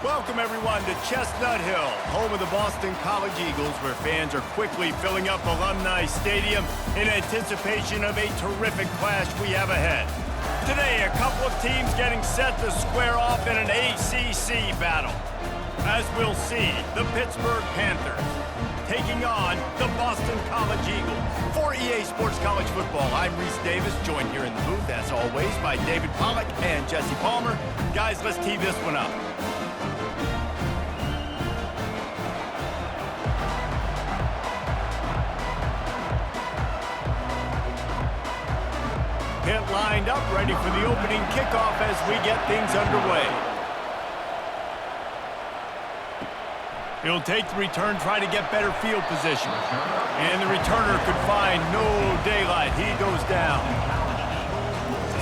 Welcome, everyone, to Chestnut Hill, home of the Boston College Eagles, where fans are quickly filling up Alumni Stadium in anticipation of a terrific clash we have ahead. Today, a couple of teams getting set to square off in an ACC battle. As we'll see, the Pittsburgh Panthers taking on the Boston College Eagles. For EA Sports College Football, I'm Reese Davis, joined here in the booth, as always, by David Pollack and Jesse Palmer. Guys, let's tee this one up. Pitt lined up, ready for the opening kickoff as we get things underway. He'll take the return, try to get better field position. And the returner could find no daylight. He goes down.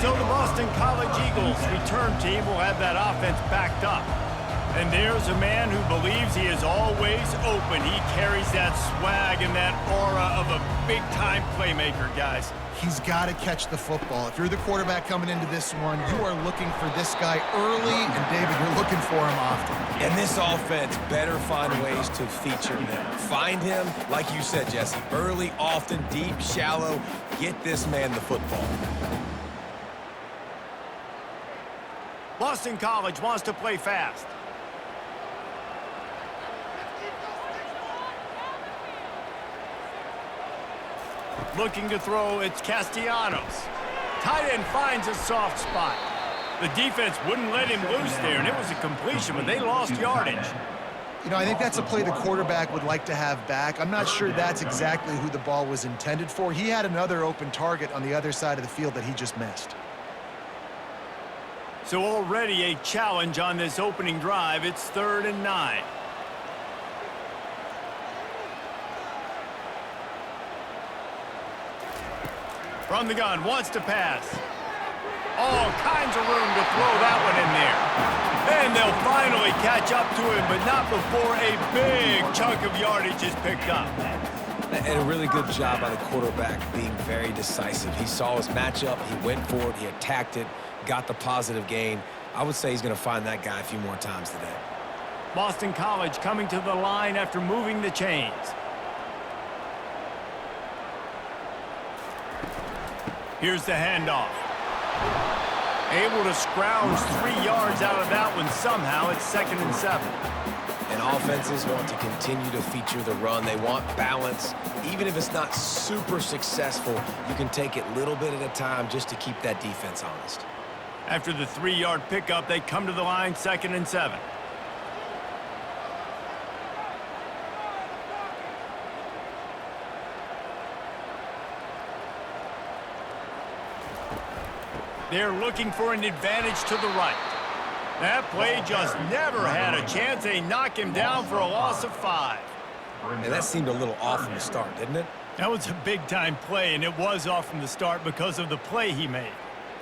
So the Boston College Eagles return team will have that offense backed up. And there's a man who believes he is always open. He carries that swag and that aura of a big-time playmaker, guys. He's got to catch the football. If you're the quarterback coming into this one, you are looking for this guy early, and David, you're looking for him often. And this offense better find ways to feature him. Find him, like you said, Jesse, early, often, deep, shallow. Get this man the football. Boston College wants to play fast. Looking to throw, it's Castellanos. Tight end finds a soft spot. The defense wouldn't let him loose there, and it was a completion, but they lost yardage. You know, I think that's a play the quarterback would like to have back. I'm not sure that's exactly who the ball was intended for. He had another open target on the other side of the field that he just missed. So already a challenge on this opening drive. It's 3rd and 9. From the gun, wants to pass. All kinds of room to throw that one in there. And they'll finally catch up to him, but not before a big chunk of yardage is picked up. And a really good job by the quarterback being very decisive. He saw his matchup, he went for it, he attacked it, got the positive gain. I would say he's going to find that guy a few more times today. Boston College coming to the line after moving the chains. Here's the handoff. Able to scrounge 3 yards out of that one somehow. It's 2nd and 7. And offenses want to continue to feature the run. They want balance. Even if it's not super successful, you can take it little bit at a time just to keep that defense honest. After the 3-yard pickup, they come to the line, 2nd and 7. They're looking for an advantage to the right. That play just never had a chance. They knock him down for a loss of 5. And that seemed a little off from the start, didn't it? That was a big-time play, and it was off from the start because of the play he made.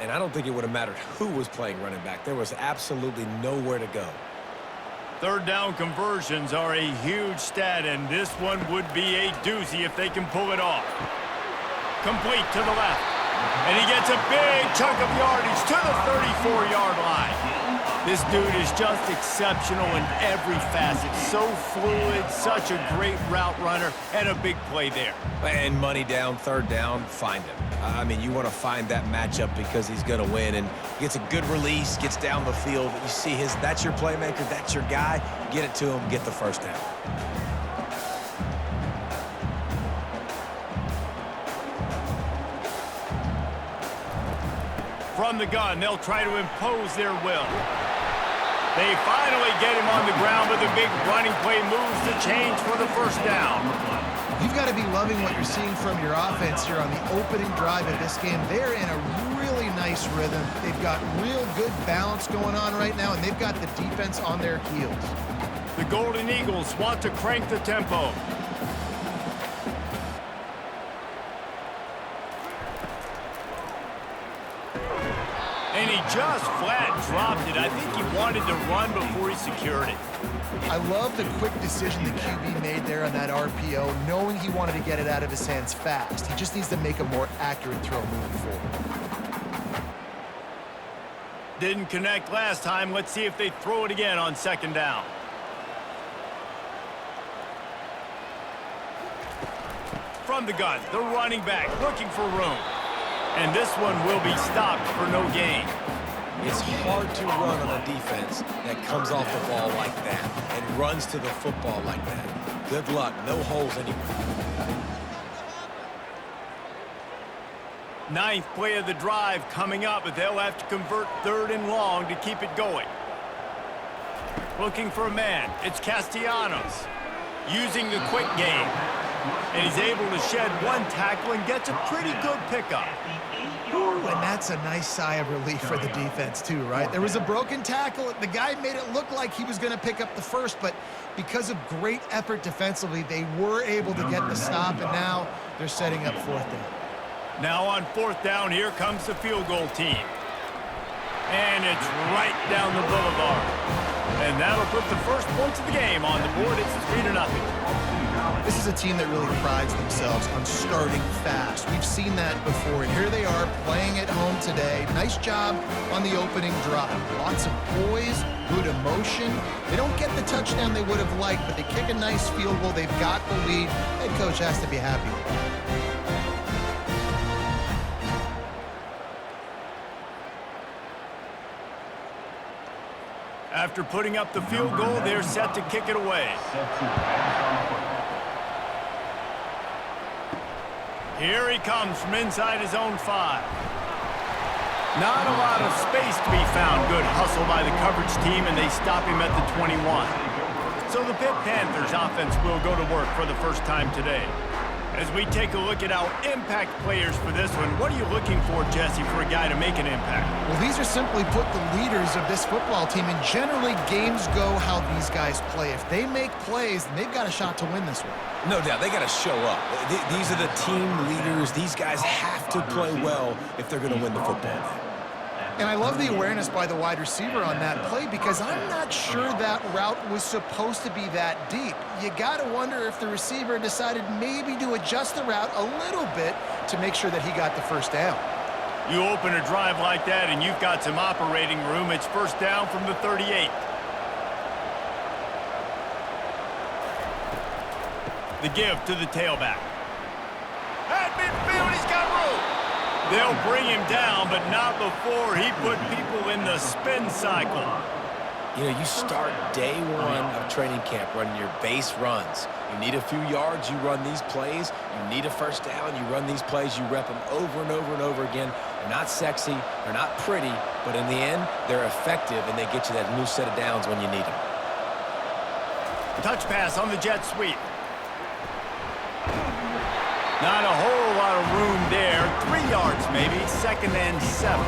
And I don't think it would have mattered who was playing running back. There was absolutely nowhere to go. 3rd down conversions are a huge stat, and this one would be a doozy if they can pull it off. Complete to the left. And he gets a big chunk of yardage to the 34-yard line. This dude is just exceptional in every facet. So fluid, such a great route runner, and a big play there. And money down, 3rd down, find him. I mean, you want to find that matchup because he's going to win, and gets a good release, gets down the field. You see that's your playmaker, that's your guy. Get it to him, get the 1st down. From the gun, they'll try to impose their will. They finally get him on the ground, but the big running play moves the chains for the 1st down. You've got to be loving what you're seeing from your offense here on the opening drive of this game. They're in a really nice rhythm. They've got real good balance going on right now, and they've got the defense on their heels. The Golden Eagles want to crank the tempo. And he just flat dropped it. I think he wanted to run before he secured it. I love the quick decision the QB made there on that RPO, knowing he wanted to get it out of his hands fast. He just needs to make a more accurate throw moving forward. Didn't connect last time. Let's see if they throw it again on second down. From the gun, the running back looking for room. And this one will be stopped for no gain. It's hard to run on a defense that comes off the ball like that and runs to the football like that. Good luck. No holes anywhere. Ninth play of the drive coming up, but they'll have to convert 3rd and long to keep it going. Looking for a man. It's Castellanos. Using the quick game. And he's able to shed one tackle and gets a pretty good pickup. And that's a nice sigh of relief for the defense too, right? There was a broken tackle. The guy made it look like he was going to pick up the first, but because of great effort defensively, they were able to get the stop, and now they're setting up 4th down. Now on 4th down, here comes the field goal team. And it's right down the boulevard. And that'll put the first points of the game on the board. It's 3-0. This is a team that really prides themselves on starting fast. We've seen that before, and here they are playing at home today. Nice job on the opening drive. Lots of poise, good emotion. They don't get the touchdown they would have liked, but they kick a nice field goal. They've got the lead. Head coach has to be happy with that. After putting up the field goal, they're set to kick it away. Here he comes from inside his own 5. Not a lot of space to be found. Good hustle by the coverage team, and they stop him at the 21. So the Pitt Panthers offense will go to work for the first time today. As we take a look at our impact players for this one, what are you looking for, Jesse, for a guy to make an impact? Well, these are simply put the leaders of this football team, and generally games go how these guys play. If they make plays, then they've got a shot to win this one. No doubt. They got to show up. These are the team leaders. These guys have to play well if they're going to win the football game. And I love the awareness by the wide receiver on that play, because I'm not sure that route was supposed to be that deep. You got to wonder if the receiver decided maybe to adjust the route a little bit to make sure that he got the first down. You open a drive like that and you've got some operating room. It's 1st down from the 38. The give to the tailback. At midfield, he's got room. They'll bring him down, but not before he put people in the spin cycle. You know, you start day 1 of training camp running your base runs. You need a few yards, you run these plays. You need a first down, you run these plays. You rep them over and over and over again. They're not sexy, they're not pretty, but in the end, they're effective, and they get you that new set of downs when you need them. Touch pass on the jet sweep. Not a whole lot of room there. 3 yards maybe. 2nd and 7.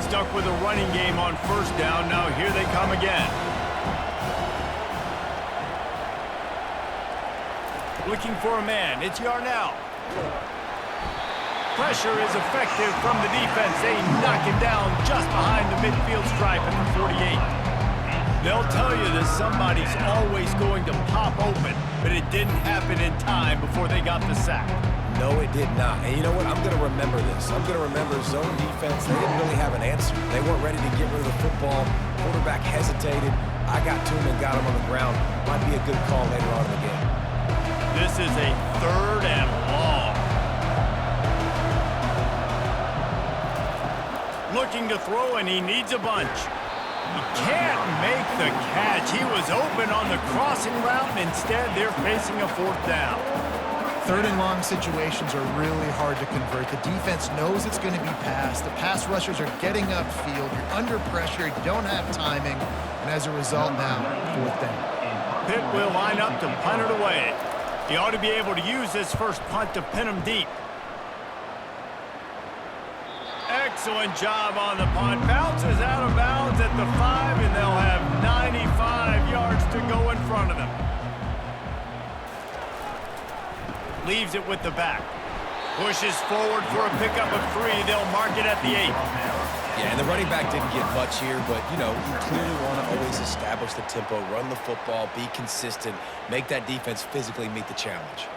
Stuck with a running game on 1st down. Now here they come again. Looking for a man. It's Yarnell. Pressure is effective from the defense. They knock him down just behind the midfield stripe at the 48. They'll tell you that somebody's always going to pop open, but it didn't happen in time before they got the sack. No, it did not. And you know what? I'm going to remember this. I'm going to remember zone defense. They didn't really have an answer. They weren't ready to get rid of the football. Quarterback hesitated. I got to him and got him on the ground. Might be a good call later on in the game. This is a 3rd and long. Looking to throw, and he needs a bunch. He can't make the catch. He was open on the crossing route, and instead they're facing a 4th down. 3rd and long situations are really hard to convert. The defense knows it's going to be passed. The pass rushers are getting upfield. You're under pressure. You don't have timing. And as a result now, 4th down. Pitt will line up to punt it away. He ought to be able to use this first punt to pin him deep. Excellent job on the punt. Bounces out of bounds at the 5, and they'll have 95 yards to go in front of them. Leaves it with the back. Pushes forward for a pickup of 3. They'll mark it at the 8. Yeah, and the running back didn't get much here, but, you know, you clearly want to always establish the tempo, run the football, be consistent, make that defense physically meet the challenge.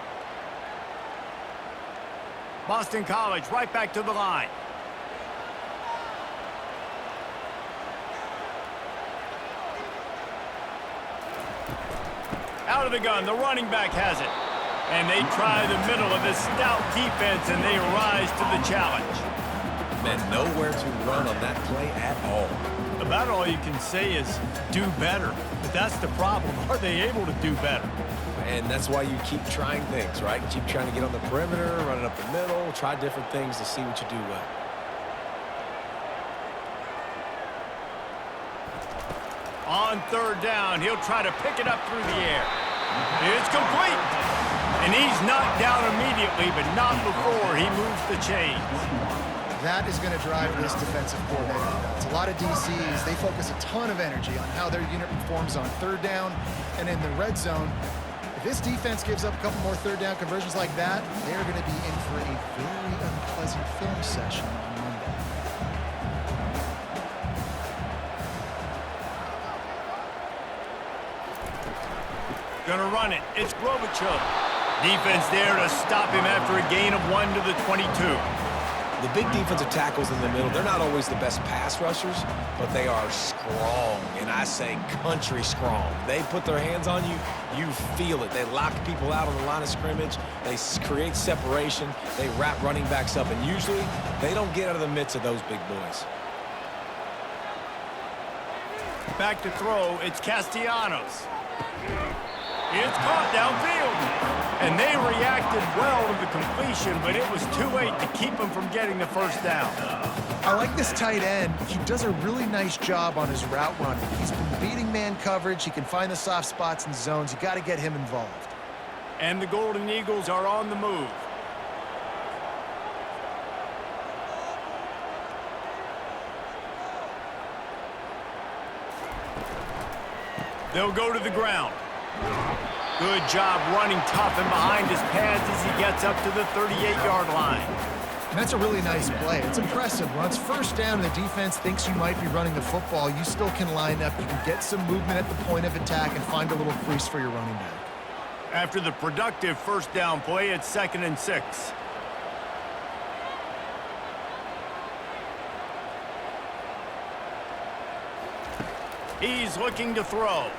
Boston College right back to the line. Out of the gun, the running back has it. And they try the middle of this stout defense, and they rise to the challenge. Man, nowhere to run on that play at all. About all you can say is do better. But that's the problem. Are they able to do better? And that's why you keep trying things, right? Keep trying to get on the perimeter, run it up the middle, try different things to see what you do well. On third down, he'll try to pick it up through the air. It's complete. And he's knocked down immediately, but not before he moves the chains. That is going to drive this defensive coordinator nuts. A lot of DCs, they focus a ton of energy on how their unit performs on third down and in the red zone. If this defense gives up a couple more third down conversions like that, they're going to be in for a very unpleasant film session on Monday. Gonna run it. It's Globachev. Defense there to stop him after a gain of 1 to the 22. The big defensive tackles in the middle, they're not always the best pass rushers, but they are strong, and I say country strong. They put their hands on you, you feel it. They lock people out on the line of scrimmage. They create separation. They wrap running backs up, and usually they don't get out of the midst of those big boys. Back to throw, it's Castellanos. It's caught downfield. And they reacted well to the completion, but it was too late to keep him from getting the first down. I like this tight end. He does a really nice job on his route running. He's been beating man coverage. He can find the soft spots and zones. You got to get him involved. And the Golden Eagles are on the move. They'll go to the ground. Good job running tough and behind his pads as he gets up to the 38-yard line. And that's a really nice play. It's impressive. When it's first down and the defense thinks you might be running the football, you still can line up. You can get some movement at the point of attack and find a little crease for your running back. After the productive first down play, it's 2nd and 6. He's looking to throw.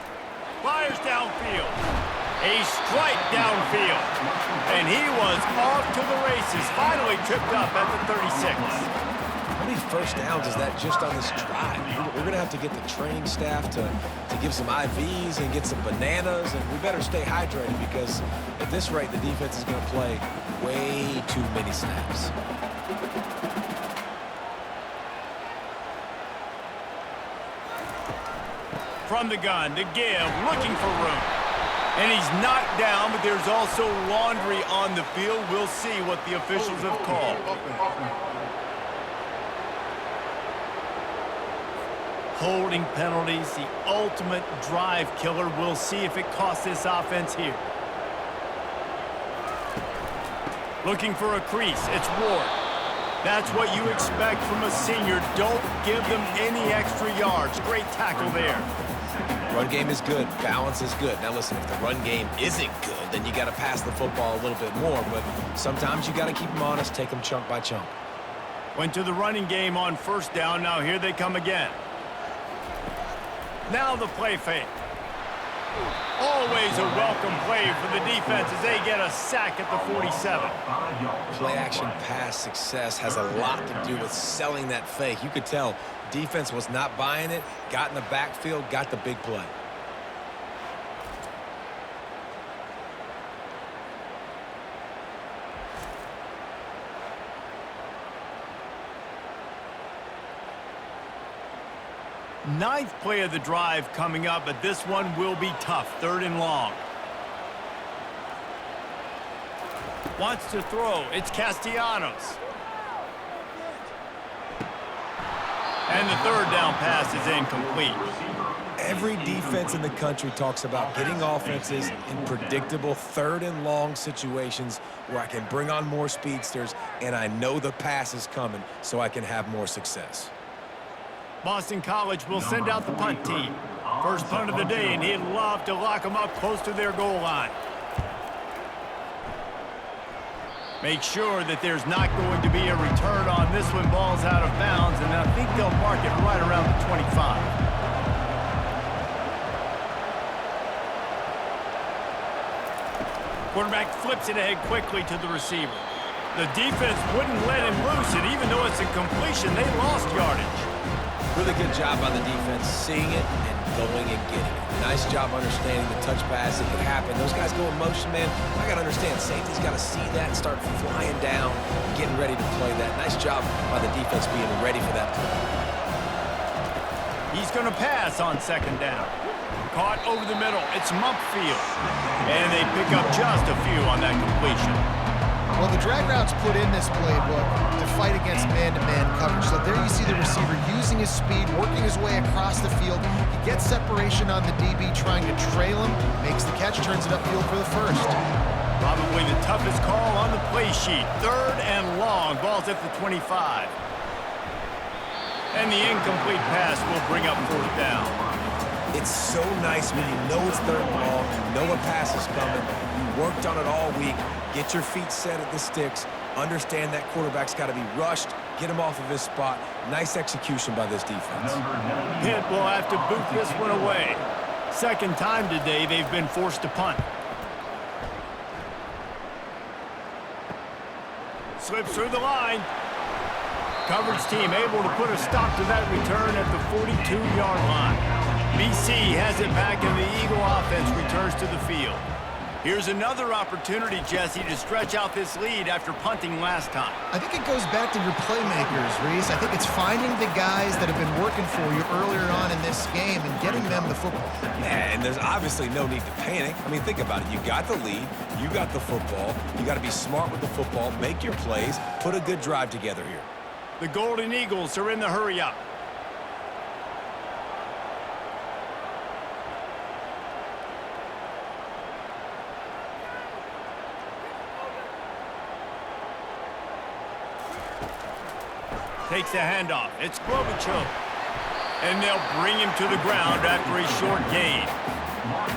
Fires downfield. A strike downfield. And he was off to the races. Finally tripped up at the 36. How many first downs is that just on this drive? We're going to have to get the training staff to give some IVs and get some bananas, and we better stay hydrated because at this rate, the defense is going to play way too many snaps. From the gun to give, looking for room. And he's knocked down, but there's also laundry on the field. We'll see what the officials have called. Holding penalties, the ultimate drive killer. We'll see if it costs this offense here. Looking for a crease, it's Ward. That's what you expect from a senior. Don't give them any extra yards. Great tackle there. Run game is good. Balance is good. Now, listen, if the run game isn't good, then you got to pass the football a little bit more. But sometimes you got to keep them honest, take them chunk by chunk. Went to the running game on first down. Now here they come again. Now the play fake. Always a welcome play for the defense as they get a sack at the 47. Play-action pass success has a lot to do with selling that fake. You could tell defense was not buying it, got in the backfield, got the big play. Ninth play of the drive coming up, but this one will be tough. 3rd and long. Wants to throw. It's Castellanos. And the 3rd down pass is incomplete. Every defense in the country talks about getting offenses in predictable 3rd and long situations where I can bring on more speedsters and I know the pass is coming so I can have more success. Boston College will send out the punt team. First punt of the day, and he'd love to lock them up close to their goal line. Make sure that there's not going to be a return on this one. Ball's out of bounds, and I think they'll mark it right around the 25. Quarterback flips it ahead quickly to the receiver. The defense wouldn't let him loose, and even though it's a completion, they lost yardage. Really good job by the defense, seeing it and going and getting it. Nice job understanding the touch pass that could happen. Those guys go in motion, man. I got to understand, safety's got to see that and start flying down, getting ready to play that. Nice job by the defense being ready for that play. He's going to pass on second down. Caught over the middle. It's Mumpfield. And they pick up just a few on that completion. Well, the drag routes put in this playbook to fight against man-to-man coverage. So there you see the receiver using his speed, working his way across the field. He gets separation on the DB, trying to trail him, makes the catch, turns it upfield for the first. Probably the toughest call on the play sheet. Third and long. Ball's at the 25. And the incomplete pass will bring up fourth down. It's so nice when you know it's third and long, you know a pass is coming, you worked on it all week, get your feet set at the sticks, understand that quarterback's got to be rushed, get him off of his spot. Nice execution by this defense. Pitt will have to boot this one away. Second time today they've been forced to punt. Slips through the line. Coverage team able to put a stop to that return at the 42-yard line. BC has it back, and the Eagle offense returns to the field. Here's another opportunity, Jesse, to stretch out this lead after punting last time. I think it goes back to your playmakers, Reese. I think it's finding the guys that have been working for you earlier on in this game and getting them the football. Yeah, and there's obviously no need to panic. I mean, think about it. You got the lead. You got the football. You got to be smart with the football, make your plays, put a good drive together here. The Golden Eagles are in the hurry-up. Takes the handoff. It's Klobuchar. And they'll bring him to the ground after a short gain.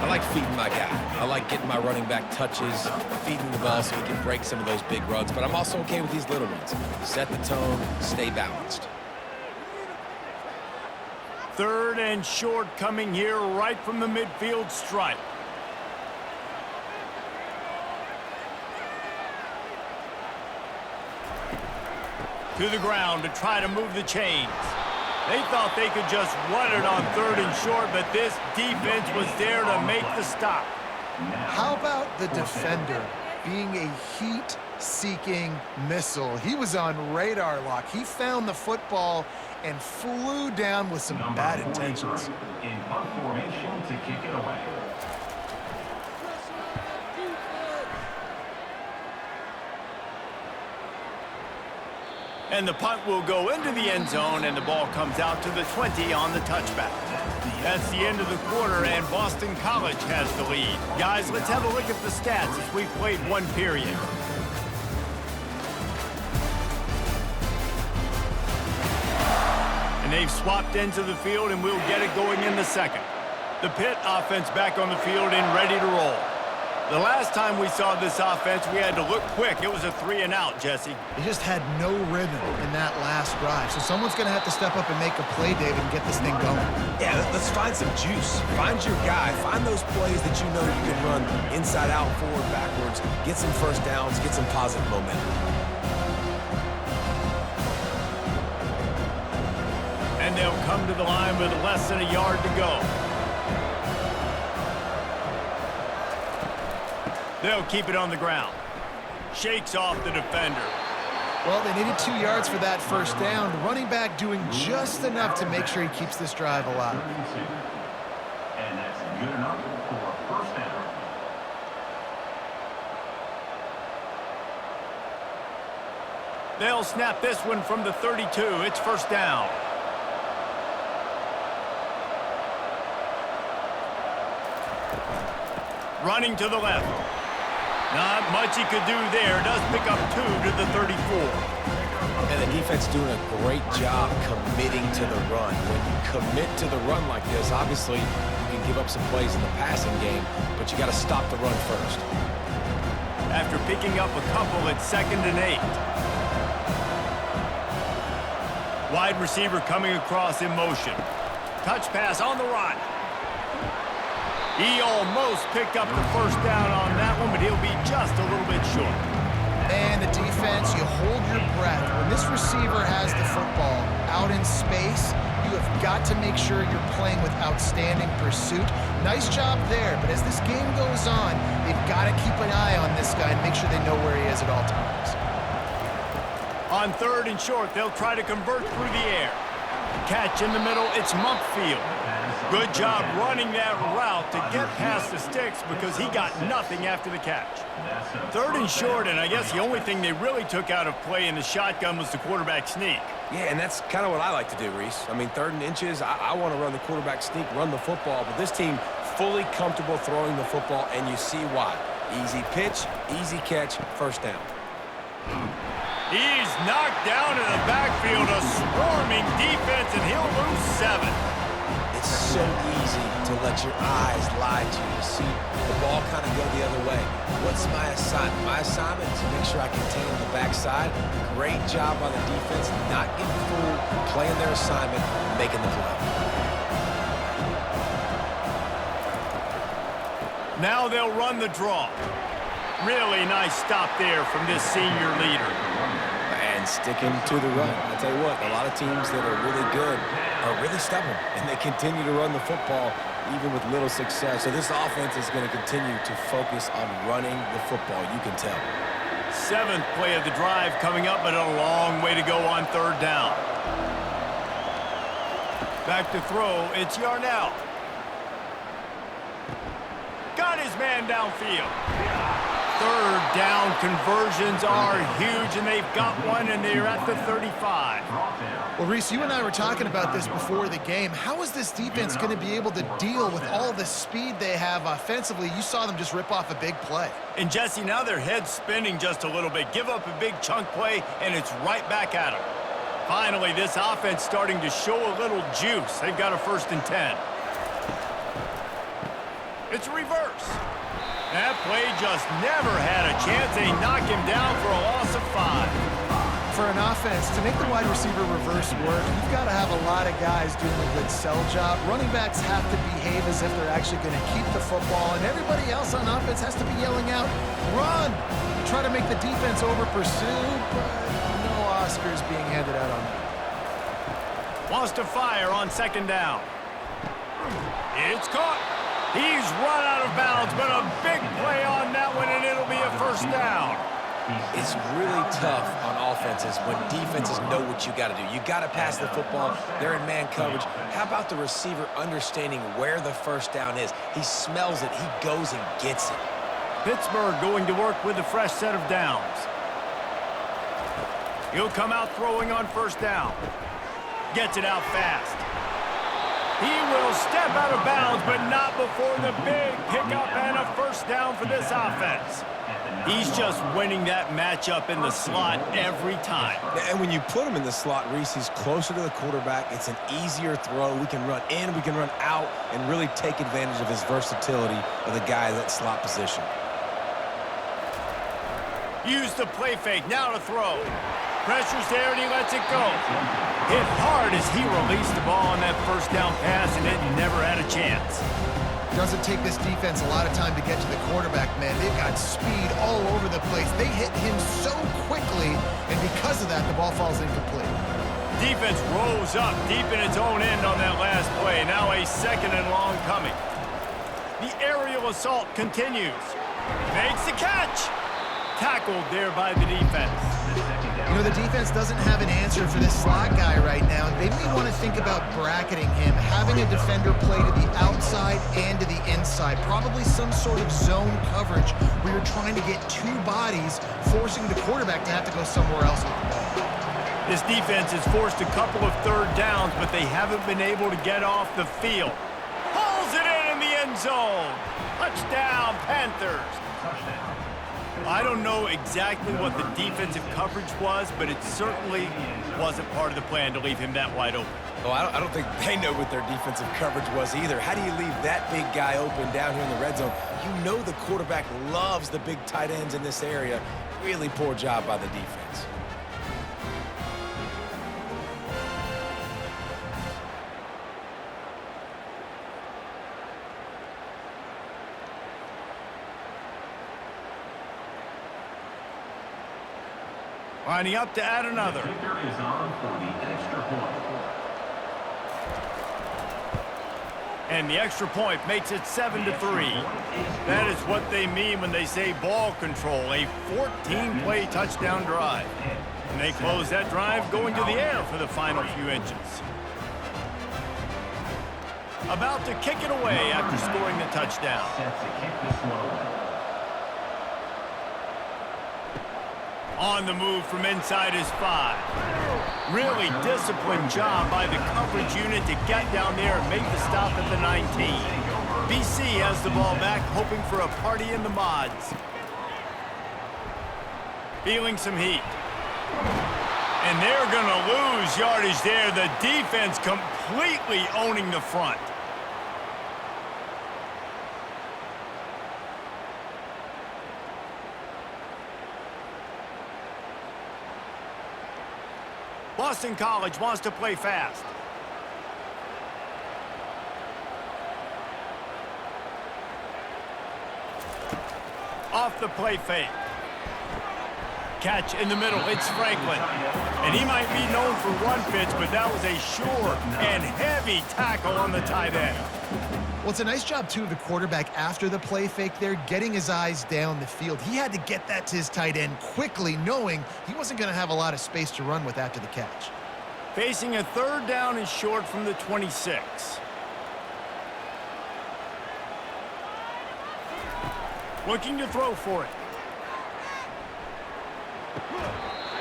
I like feeding my guy. I like getting my running back touches, feeding the ball so he can break some of those big runs. But I'm also okay with these little ones. Set the tone, stay balanced. Third and short coming here right from the midfield stripe. To the ground to try to move the chains. They thought they could just run it on third and short, but this defense was there to make the stop. How about the defender being a heat-seeking missile? He was on radar lock. He found the football and flew down with some bad intentions. In punt formation to kick it away. And the punt will go into the end zone, and the ball comes out to the 20 on the touchback. That's the end of the quarter, and Boston College has the lead. Guys, let's have a look at the stats as we've played one period. And they've swapped into the field, and we'll get it going in the second. The Pitt offense back on the field and ready to roll. The last time we saw this offense, we had to look quick. It was a 3-and-out, Jesse. They just had no rhythm in that last drive. So someone's going to have to step up and make a play, David, and get this thing going. Yeah, let's find some juice. Find your guy. Find those plays that you know you can run inside out, forward, backwards. Get some first downs. Get some positive momentum. And they'll come to the line with less than a yard to go. They'll keep it on the ground. Shakes off the defender. Well, they needed 2 yards for that first down. The running back doing just enough to make sure he keeps this drive alive. And that's good enough for a first down. They'll snap this one from the 32. It's first down. Running to the left. Not much he could do there. Does pick up 2 to the 34. And the defense doing a great job committing to the run. When you commit to the run like this, obviously you can give up some plays in the passing game, but you got to stop the run first. After picking up a couple at 2nd and 8. Wide receiver coming across in motion. Touch pass on the run. He almost picked up the first down on that one, but he'll be just a little bit short. And the defense, you hold your breath. When this receiver has the football out in space, you have got to make sure you're playing with outstanding pursuit. Nice job there, but as this game goes on, they've got to keep an eye on this guy and make sure they know where he is at all times. On 3rd and short, they'll try to convert through the air. Catch in the middle, it's Mumpfield. Good job running that route to get past the sticks because he got nothing after the catch. 3rd and short, and I guess the only thing they really took out of play in the shotgun was the quarterback sneak. Yeah, and that's kind of what I like to do, Reese. I mean, 3rd and inches, I want to run the quarterback sneak, run the football, but this team fully comfortable throwing the football, and you see why. Easy pitch, easy catch, first down. He's knocked down in the backfield, a swarming defense, and he'll lose 7. It's so easy to let your eyes lie to you, to see the ball kind of go the other way. What's my assignment? My assignment is to make sure I contain the backside. Great job by the defense, not getting fooled, playing their assignment, making the play. Now they'll run the draw. Really nice stop there from this senior leader. And sticking to the run. I tell you what, a lot of teams that are really good are really stubborn, and they continue to run the football even with little success. So this offense is going to continue to focus on running the football, you can tell. 7th play of the drive coming up, but a long way to go on 3rd down. Back to throw, it's Yarnell. Got his man downfield. 3rd down conversions are huge, and they've got one, and they're at the 35. Well, Reese, you and I were talking about this before the game. How is this defense going to be able to deal with all the speed they have offensively? You saw them just rip off a big play. And, Jesse, now their head's spinning just a little bit. Give up a big chunk play, and it's right back at them. Finally, this offense starting to show a little juice. They've got a 1st and 10. It's a reverse. That play just never had a chance. They knock him down for a loss of 5. For an offense, to make the wide receiver reverse work, you've got to have a lot of guys doing a good sell job. Running backs have to behave as if they're actually going to keep the football, and everybody else on offense has to be yelling out, run! Try to make the defense over-pursue, but no Oscars being handed out on that. Wants to fire on 2nd down. It's caught. He's run out of bounds, but a big play on that one, and it'll be a 1st down. It's really tough on offenses when defenses know what you got to do. You got to pass the football. They're in man coverage. How about the receiver understanding where the 1st down is? He smells it. He goes and gets it. Pittsburgh going to work with a fresh set of downs. He'll come out throwing on 1st down. Gets it out fast. He will step out of bounds, but not before the big pickup and a 1st down for this offense. He's just winning that matchup in the slot every time. And when you put him in the slot, Reese, he's closer to the quarterback. It's an easier throw. We can run in, we can run out, and really take advantage of his versatility of the guy in that slot position. Use the play fake, now to throw. Pressure's there, and he lets it go. Hit hard as he released the ball on that 1st down pass, and it never had a chance. Doesn't take this defense a lot of time to get to the quarterback, man. They've got speed all over the place. They hit him so quickly, and because of that, the ball falls incomplete. Defense rose up deep in its own end on that last play. Now a 2nd and long coming. The aerial assault continues. Makes the catch. Tackled there by the defense. You know, the defense doesn't have an answer for this slot guy right now. They may want to think about bracketing him, having a defender play to the outside and to the inside. Probably some sort of zone coverage where you're trying to get 2 bodies, forcing the quarterback to have to go somewhere else with the ball. This defense has forced a couple of 3rd downs, but they haven't been able to get off the field. Pulls it in the end zone. Touchdown, Panthers. I don't know exactly what the defensive coverage was, but it certainly wasn't part of the plan to leave him that wide open. Oh, I don't think they know what their defensive coverage was either. How do you leave that big guy open down here in the red zone? You know the quarterback loves the big tight ends in this area. Really poor job by the defense. Lining up to add another. Kicker is on for the extra point. And the extra point makes it 7-3. That is what they mean when they say ball control, a 14-play touchdown drive. And they close that drive going to the air for the final few inches. About to kick it away after scoring the touchdown. Set to kick this one away. On the move from inside his 5. Really disciplined job by the coverage unit to get down there and make the stop at the 19. BC has the ball back, hoping for a party in the mods. Feeling some heat. And they're going to lose yardage there. The defense completely owning the front. Boston College wants to play fast. Off the play fake. Catch in the middle. It's Franklin. And he might be known for run fits, but that was a sure and heavy tackle on the tight end. Well, it's a nice job, too, of the quarterback after the play fake there, getting his eyes down the field. He had to get that to his tight end quickly, knowing he wasn't going to have a lot of space to run with after the catch. Facing a 3rd down and short from the 26. Looking to throw for it.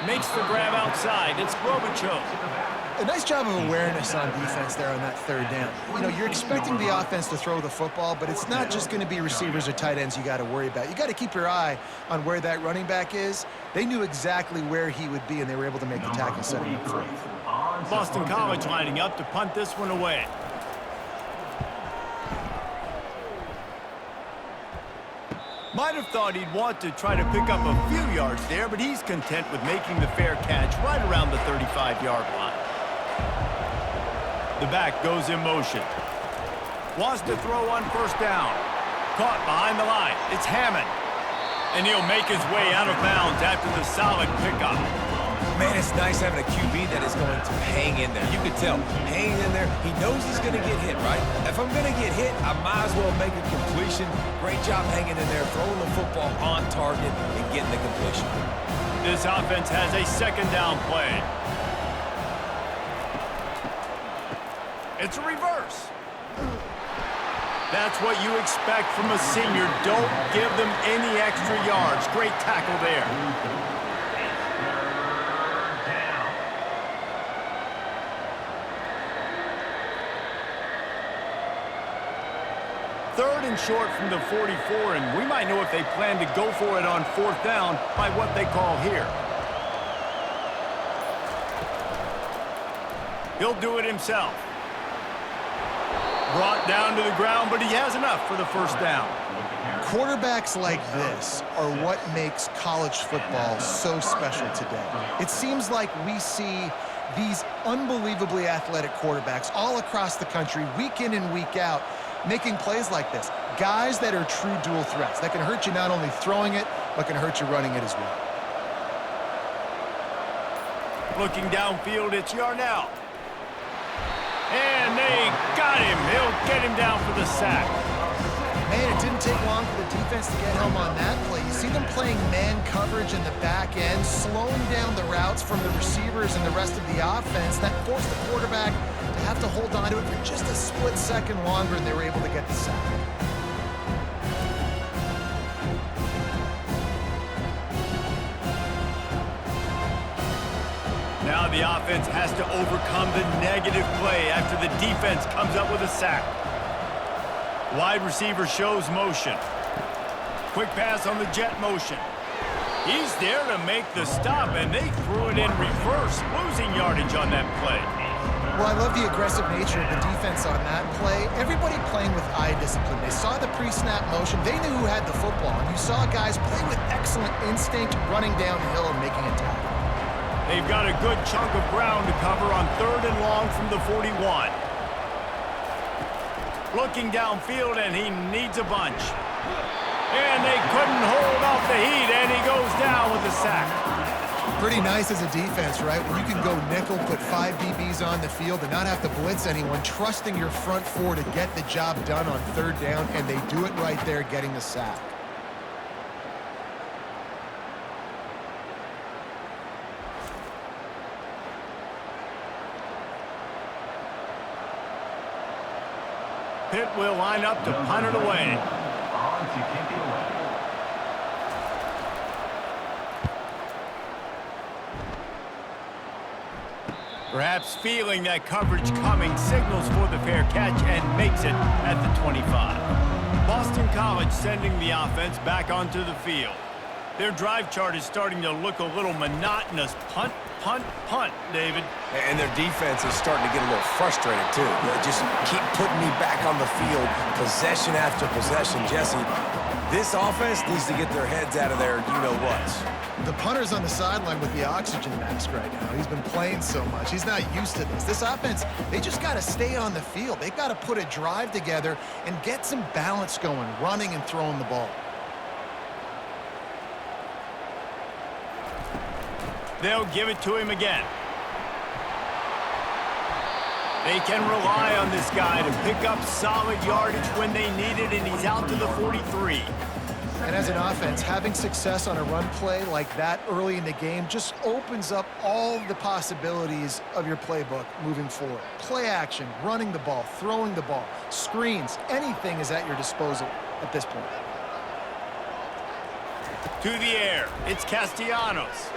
Makes the grab outside. It's Robichaux. A nice job of awareness on defense there on that 3rd down. You know, you're expecting the offense to throw the football, but it's not just going to be receivers or tight ends you got to worry about. You got to keep your eye on where that running back is. They knew exactly where he would be, and they were able to make the tackle, setting him free. Boston College lining up to punt this one away. Might have thought he'd want to try to pick up a few yards there, but he's content with making the fair catch right around the 35-yard line. The back goes in motion. Wants to throw on 1st down. Caught behind the line. It's Hammond. And he'll make his way out of bounds after the solid pickup. Man, it's nice having a QB that is going to hang in there. You can tell, hanging in there, he knows he's going to get hit, right? If I'm going to get hit, I might as well make a completion. Great job hanging in there, throwing the football on target and getting the completion. This offense has a 2nd down play. It's a reverse. That's what you expect from a senior. Don't give them any extra yards. Great tackle there. Third and short from the 44, and we might know if they plan to go for it on 4th down by what they call here. He'll do it himself. Brought down to the ground, but he has enough for the 1st down. Quarterbacks like this are what makes college football so special today. It seems like we see these unbelievably athletic quarterbacks all across the country, week in and week out, making plays like this. Guys that are true dual threats, that can hurt you not only throwing it, but can hurt you running it as well. Looking downfield, it's Yarnell. And they got him. He'll get him down for the sack. Man, it didn't take long for the defense to get home on that play. You see them playing man coverage in the back end, slowing down the routes from the receivers and the rest of the offense. That forced the quarterback to have to hold on to it for just a split second longer, and they were able to get the sack. Now the offense has to overcome the negative play after the defense comes up with a sack. Wide receiver shows motion. Quick pass on the jet motion. He's there to make the stop, and they threw it in reverse, losing yardage on that play. Well, I love the aggressive nature of the defense on that play. Everybody playing with eye discipline. They saw the pre-snap motion. They knew who had the football. And you saw guys play with excellent instinct, running downhill and making a tackle. They've got a good chunk of ground to cover on 3rd and long from the 41. Looking downfield, and he needs a bunch. And they couldn't hold off the heat, and he goes down with a sack. Pretty nice as a defense, right? When you can go nickel, put 5 DBs on the field and not have to blitz anyone, trusting your front 4 to get the job done on 3rd down, and they do it right there, getting the sack. Pitt will line up to punt it away. On to kick it away. Perhaps feeling that coverage coming, signals for the fair catch and makes it at the 25. Boston College sending the offense back onto the field. Their drive chart is starting to look a little monotonous. Punt, punt, punt, David. And their defense is starting to get a little frustrated, too. They just keep putting me back on the field, possession after possession. Jesse, this offense needs to get their heads out of their you-know-whats. The punter's on the sideline with the oxygen mask right now. He's been playing so much. He's not used to this. This offense, they just got to stay on the field. They've got to put a drive together and get some balance going, running and throwing the ball. They'll give it to him again. They can rely on this guy to pick up solid yardage when they need it, and he's out to the 43. And as an offense, having success on a run play like that early in the game just opens up all the possibilities of your playbook moving forward. Play action, running the ball, throwing the ball, screens, anything is at your disposal at this point. To the air, it's Castellanos.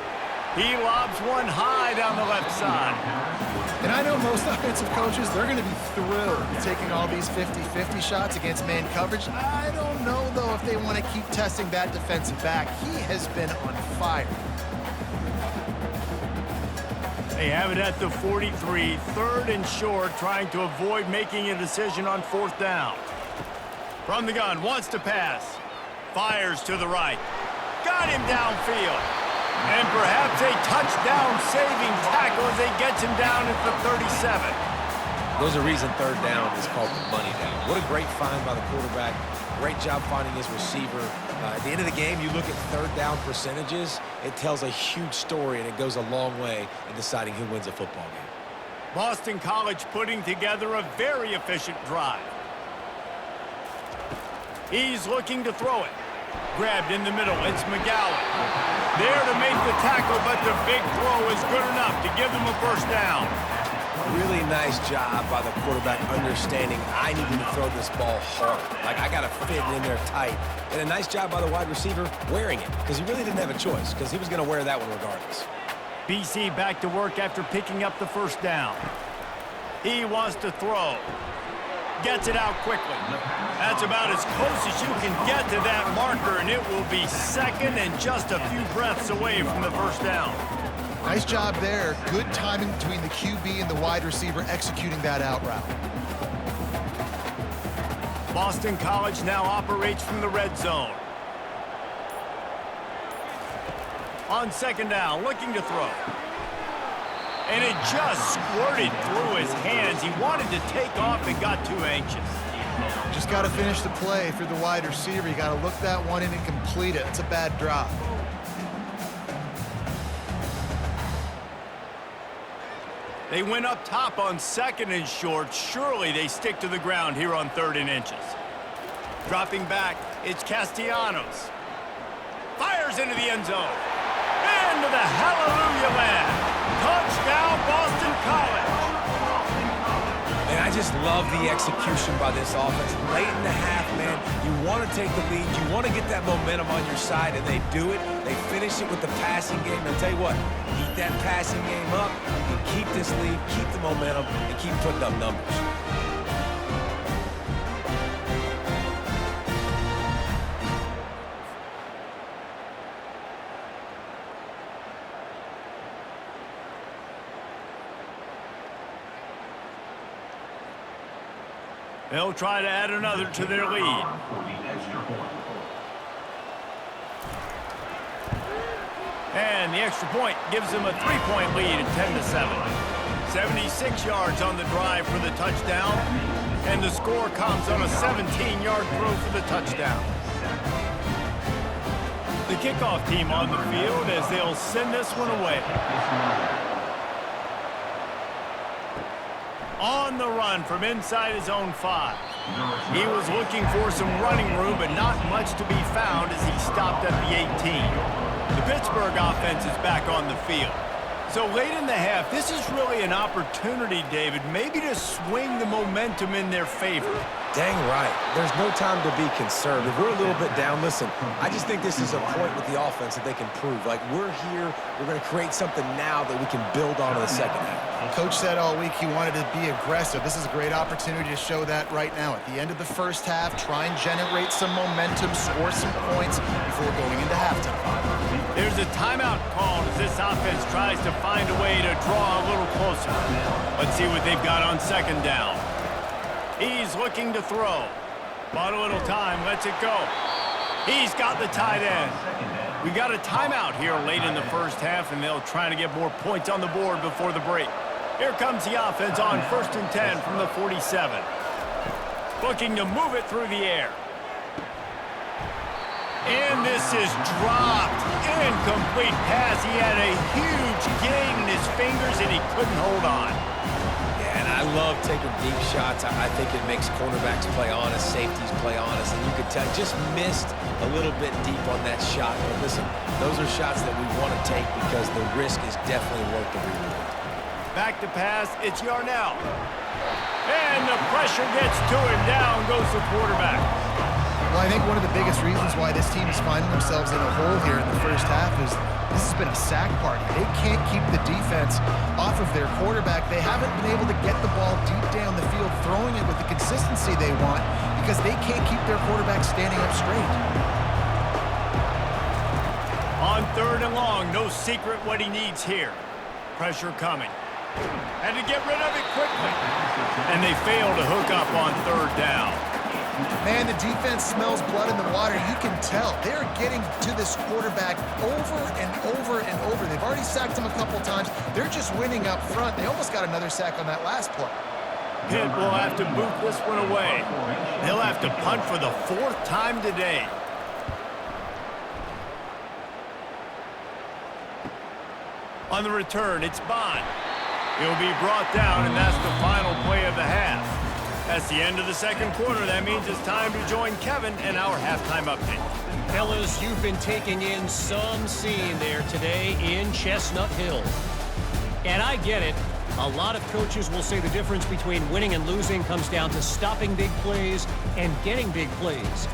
He lobs one high down the left side. And I know most offensive coaches, they're going to be thrilled taking all these 50-50 shots against man coverage. I don't know, though, if they want to keep testing that defensive back. He has been on fire. They have it at the 43, 3rd and short, trying to avoid making a decision on 4th down. From the gun, wants to pass. Fires to the right. Got him downfield. And perhaps a touchdown-saving tackle as they get him down at the 37. There's a reason 3rd down is called the money down. What a great find by the quarterback. Great job finding his receiver. At the end of the game, you look at 3rd down percentages, it tells a huge story, and it goes a long way in deciding who wins a football game. Boston College putting together a very efficient drive. He's looking to throw it. Grabbed in the middle, it's McGowan. There to make the tackle, but the big throw is good enough to give them a 1st down. Really nice job by the quarterback understanding I need to throw this ball hard. Like, I got to fit it in there tight. And a nice job by the wide receiver wearing it, because he really didn't have a choice, because he was going to wear that one regardless. BC back to work after picking up the 1st down. He wants to throw. Gets it out quickly. That's about as close as you can get to that marker, and it will be 2nd and just a few breaths away from the 1st down. Nice job there. Good timing between the QB and the wide receiver executing that out route. Boston College now operates from the red zone. On 2nd down, looking to throw. And it just squirted through his hands. He wanted to take off and got too anxious. Just got to finish the play for the wide receiver. You got to look that one in and complete it. It's a bad drop. They went up top on 2nd and short. Surely they stick to the ground here on 3rd and inches. Dropping back, it's Castellanos. Fires into the end zone. Into the hallelujah land. Touchdown, Boston College. And I just love the execution by this offense. Late in the half, man, you want to take the lead. You want to get that momentum on your side, and they do it. They finish it with the passing game. And I'll tell you what, keep that passing game up, and keep this lead, keep the momentum, and keep putting up numbers. They'll try to add another to their lead. For the extra point. And the extra point gives them a 3-point lead at 10-7. 76 yards on the drive for the touchdown, and the score comes on a 17-yard throw for the touchdown. The kickoff team on the field as they'll send this one away. On the run from inside his own 5. He was looking for some running room, but not much to be found as he stopped at the 18. The Pittsburgh offense is back on the field. So late in the half, this is really an opportunity, David, maybe to swing the momentum in their favor. Dang right. There's no time to be conservative. We're a little bit down. Listen, I just think this is a point with the offense that they can prove. Like, we're here, we're going to create something now that we can build on in the second half. Coach said all week he wanted to be aggressive. This is a great opportunity to show that right now. At the end of the first half, try and generate some momentum, score some points before going into halftime. There's a timeout called as this offense tries to find a way to draw a little closer. Let's see what they've got on second down. He's looking to throw. Bought a little time, lets it go. He's got the tight end. We got a timeout here late in the first half, and they'll try to get more points on the board before the break. Here comes the offense on 1st and 10 from the 47. Looking to move it through the air. And this is dropped. Incomplete pass. He had a huge gain in his fingers, and he couldn't hold on. Yeah, and I love taking deep shots. I think it makes cornerbacks play honest, safeties play honest, and you could tell just missed a little bit deep on that shot. But listen, those are shots that we want to take because the risk is definitely worth the reward. Back to pass. It's Yarnell. And the pressure gets to him. Down goes the quarterback. Well, I think one of the biggest reasons why this team is finding themselves in a hole here in the first half is this has been a sack party. They can't keep the defense off of their quarterback. They haven't been able to get the ball deep down the field, throwing it with the consistency they want because they can't keep their quarterback standing up straight. On 3rd and long, no secret what he needs here. Pressure coming. And to get rid of it quickly. And they fail to hook up on 3rd down. Man, the defense smells blood in the water. You can tell. They're getting to this quarterback over and over and over. They've already sacked him a couple times. They're just winning up front. They almost got another sack on that last play. Pitt will have to boot this one away. He'll have to punt for the 4th time today. On the return, it's Bond. He'll be brought down, and that's the final play of the half. That's the end of the second quarter. That means it's time to join Kevin and our halftime update. Fellas, you've been taking in some scene there today in Chestnut Hill. And I get it. A lot of coaches will say the difference between winning and losing comes down to stopping big plays and getting big plays.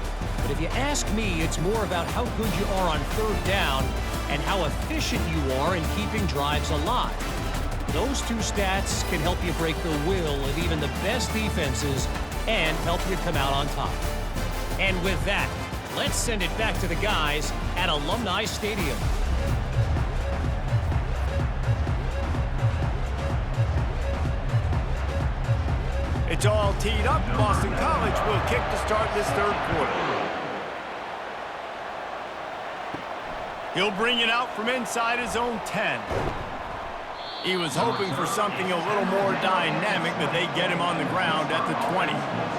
But if you ask me, it's more about how good you are on 3rd down and how efficient you are in keeping drives alive. Those two stats can help you break the will of even the best defenses and help you come out on top. And with that, let's send it back to the guys at Alumni Stadium. It's all teed up. Boston College will kick to start this 3rd quarter. He'll bring it out from inside his own 10. He was hoping for something a little more dynamic, but they get him on the ground at the 20.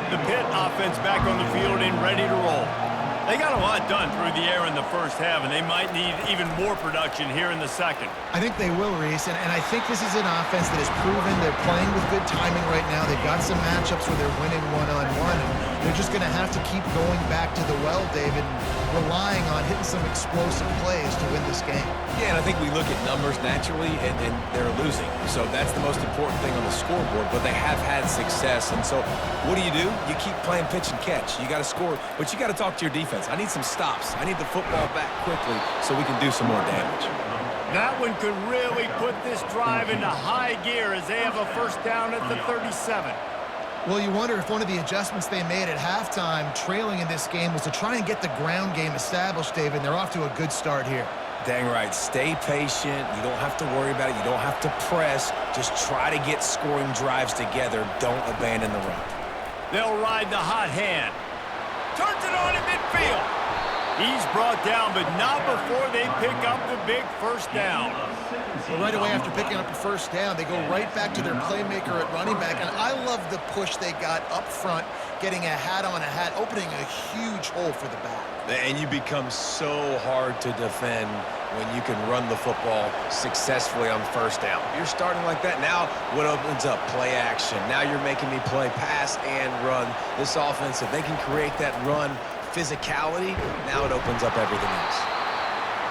The Pitt offense back on the field and ready to roll. They got a lot done through the air in the first half, and they might need even more production here in the second. I think they will, Reese, and I think this is an offense that has proven they're playing with good timing right now. They've got some matchups where they're winning one-on-one, and they're just going to have to keep going back to the well, David, and relying on hitting some explosive plays to win this game. Yeah, and I think we look at numbers naturally, and they're losing. So that's the most important thing on the scoreboard, but they have had success. And so what do? You keep playing pitch and catch. You got to score, but you got to talk to your defense. I need some stops. I need the football back quickly so we can do some more damage. That one could really put this drive into high gear as they have a 1st down at the 37. Well, you wonder if one of the adjustments they made at halftime, trailing in this game, was to try and get the ground game established, David. They're off to a good start here. Dang right. Stay patient. You don't have to worry about it. You don't have to press. Just try to get scoring drives together. Don't abandon the run. They'll ride the hot hand. Turns it on in midfield. He's brought down, but not before they pick up the big first down. Well, right away after picking up the first down, they go right back to their playmaker at running back. And I love the push they got up front, getting a hat on a hat, opening a huge hole for the back. And you become so hard to defend when you can run the football successfully on first down. You're starting like that. Now what opens up? Play action. Now you're making me play pass and run. This offense, if they can create that run physicality, now it opens up everything else.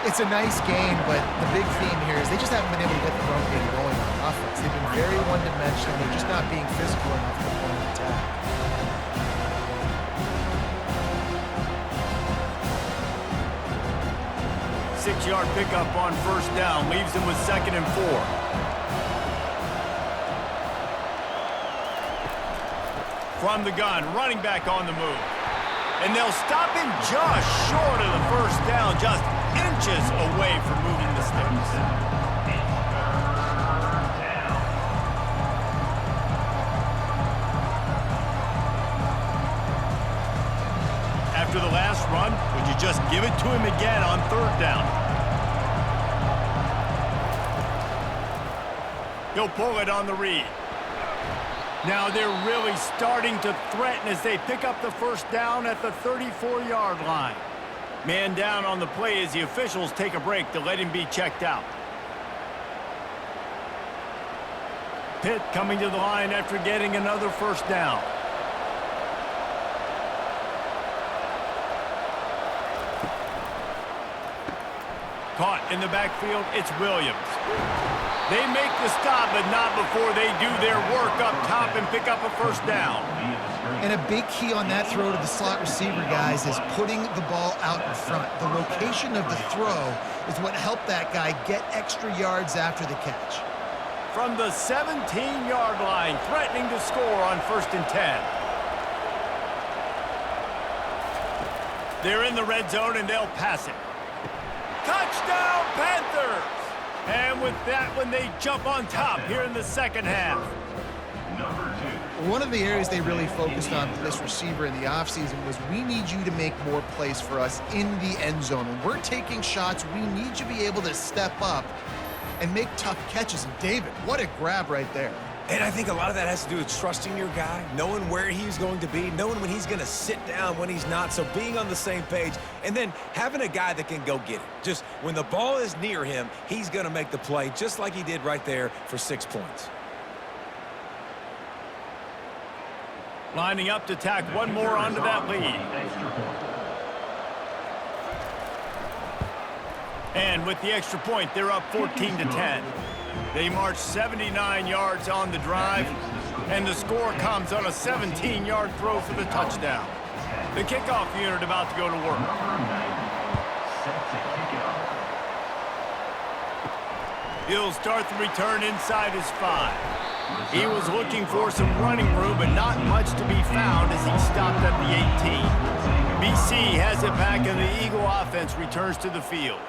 It's a nice game, but the big theme here is they just haven't been able to get the run game going on offense. They've been very one-dimensional. They're just not being physical enough to point an attack. Six-yard pickup on first down leaves them with 2nd and 4. From the gun, running back on the move. And they'll stop him just short of the first down, just inches away from moving the sticks. After the last run, would you just give it to him again on 3rd down? He'll pull it on the read. Now they're really starting to threaten as they pick up the first down at the 34-yard line. Man down on the play as the officials take a break to let him be checked out. Pitt coming to the line after getting another first down. Caught in the backfield, it's Williams. They make the stop, but not before they do their work up top and pick up a first down. And a big key on that throw to the slot receiver, guys, is putting the ball out in front. The location of the throw is what helped that guy get extra yards after the catch. From the 17-yard line, threatening to score on 1st and 10. They're in the red zone, and they'll pass it. Touchdown, Panthers! And with that one, they jump on top here in the second half. One of the areas they really focused on for this receiver in the offseason was we need you to make more plays for us in the end zone. When we're taking shots, we need you to be able to step up and make tough catches. And David, what a grab right there. And I think a lot of that has to do with trusting your guy, knowing where he's going to be, knowing when he's going to sit down, when he's not. So being on the same page, and then having a guy that can go get it. Just when the ball is near him, he's going to make the play, just like he did right there for 6 points. Lining up to tack one more onto that lead. And with the extra point, they're up 14-10. They march 79 yards on the drive, and the score comes on a 17-yard throw for the touchdown. The kickoff unit about to go to work. He'll start the return inside his 5. He was looking for some running room, but not much to be found as he stopped at the 18. BC has it back, and the Eagle offense returns to the field.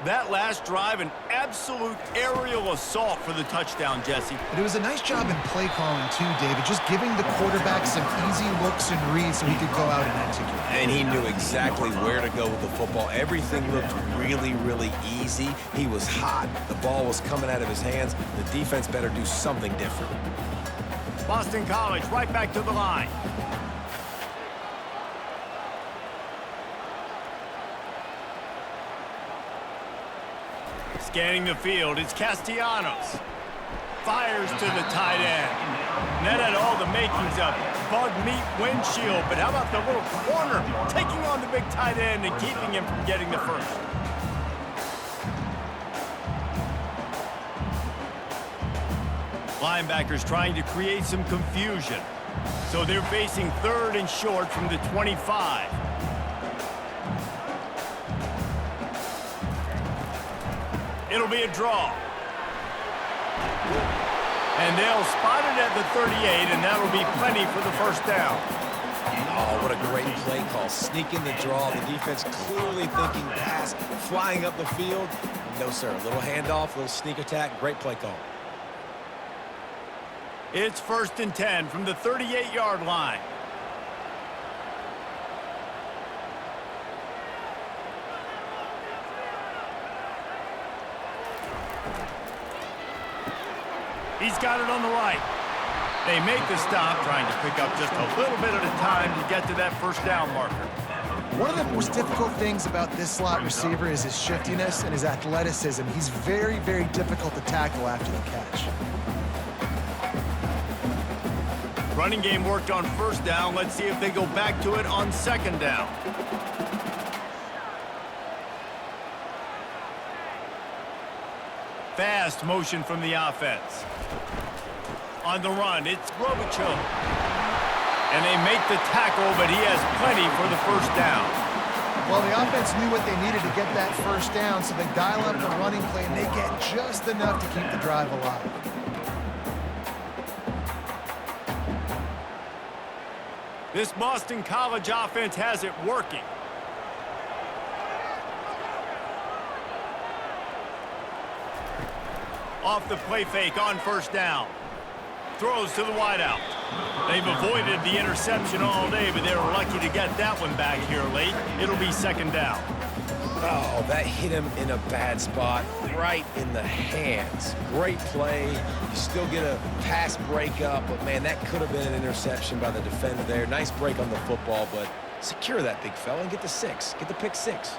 That last drive, an absolute aerial assault for the touchdown, Jesse. But it was a nice job in play calling, too, David, just giving the quarterback some easy looks and reads so he could go out and execute. And he knew exactly where to go with the football. Everything looked really, really easy. He was hot. The ball was coming out of his hands. The defense better do something different. Boston College right back to the line. Scanning the field, it's Castellanos. Fires to the tight end. And that had all the makings of bug meat windshield, but how about the little corner taking on the big tight end and keeping him from getting the first? Linebackers trying to create some confusion. So they're facing 3rd and short from the 25. It'll be a draw. And they'll spot it at the 38, and that'll be plenty for the first down. Oh, what a great play call. Sneaking the draw. The defense clearly thinking pass, flying up the field. No, sir. A little handoff, a little sneak attack. Great play call. It's 1st and 10 from the 38-yard line. He's got it on the right. They make the stop, trying to pick up just a little bit at a time to get to that first down marker. One of the most difficult things about this slot receiver is his shiftiness and his athleticism. He's very, very difficult to tackle after the catch. Running game worked on first down. Let's see if they go back to it on second down. Fast motion from the offense. On the run, it's Robichaux. And they make the tackle, but he has plenty for the first down. Well, the offense knew what they needed to get that first down, so they dial up the running play, and they get just enough to keep the drive alive. This Boston College offense has it working. Off the play fake on first down. Throws to the wideout. They've avoided the interception all day, but they were lucky to get that one back here late. It'll be second down. Oh, that hit him in a bad spot, right in the hands. Great play. You still get a pass breakup, but, man, that could have been an interception by the defender there. Nice break on the football, but secure that big fella and get the six. Get the pick six.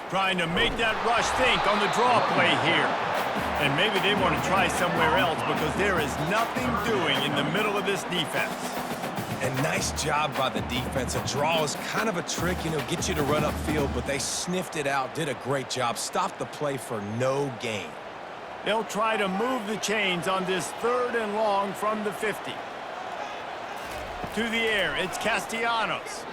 Trying to make that rush think on the draw play here. And maybe they want to try somewhere else because there is nothing doing in the middle of this defense. And nice job by the defense. A draw is kind of a trick, get you to run upfield, but they sniffed it out, did a great job, stopped the play for no gain. They'll try to move the chains on this third and long from the 50. To the air, it's Castellanos.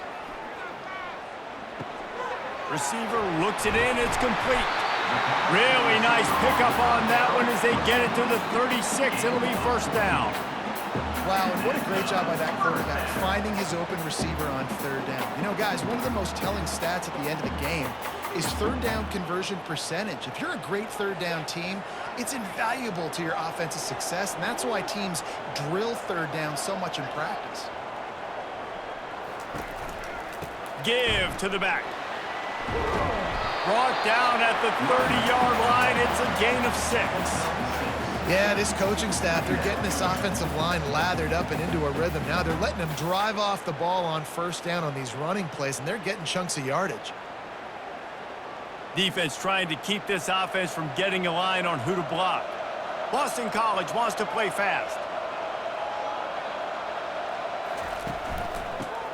Receiver looks it in, it's complete. Really nice pickup on that one as they get it to the 36. It'll be first down. Wow, and what a great job by that quarterback, finding his open receiver on third down. Guys, one of the most telling stats at the end of the game is third down conversion percentage. If you're a great third down team, it's invaluable to your offensive success, and that's why teams drill third down so much in practice. Give to the back. Brought down at the 30-yard line. It's a gain of 6. Yeah, this coaching staff, they're getting this offensive line lathered up and into a rhythm. Now they're letting them drive off the ball on first down on these running plays, and they're getting chunks of yardage. Defense trying to keep this offense from getting a line on who to block. Boston College wants to play fast.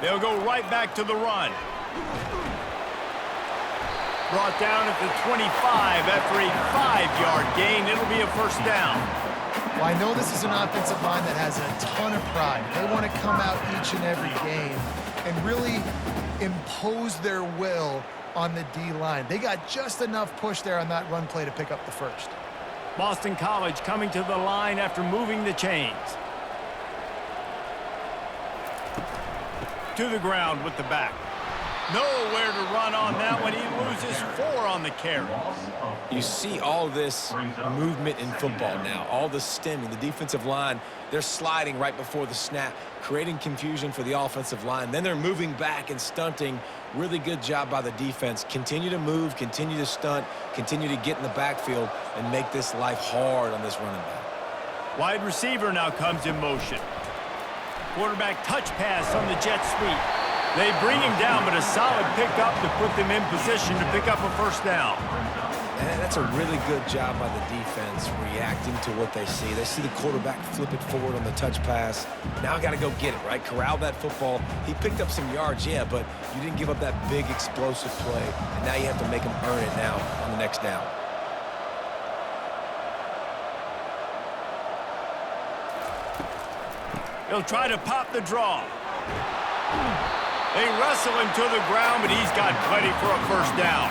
They'll go right back to the run. Brought down at the 25 after a 5-yard gain. It'll be a first down. Well, I know this is an offensive line that has a ton of pride. They want to come out each and every game and really impose their will on the D-line. They got just enough push there on that run play to pick up the first. Boston College coming to the line after moving the chains. To the ground with the back. Nowhere to run on that one. He loses 4 on the carry. You see all this movement in football now, all the stemming, the defensive line, they're sliding right before the snap, creating confusion for the offensive line. Then they're moving back and stunting. Really good job by the defense. Continue to move, continue to stunt, continue to get in the backfield and make this life hard on this running back. Wide receiver now comes in motion. Quarterback touch pass on the jet sweep. They bring him down, but a solid pickup to put them in position to pick up a first down. And that's a really good job by the defense reacting to what they see. They see the quarterback flip it forward on the touch pass. Now I got to go get it, right? Corral that football. He picked up some yards, yeah, but you didn't give up that big explosive play. And now you have to make him earn it now on the next down. He'll try to pop the draw. They wrestle him to the ground, but he's got plenty for a first down.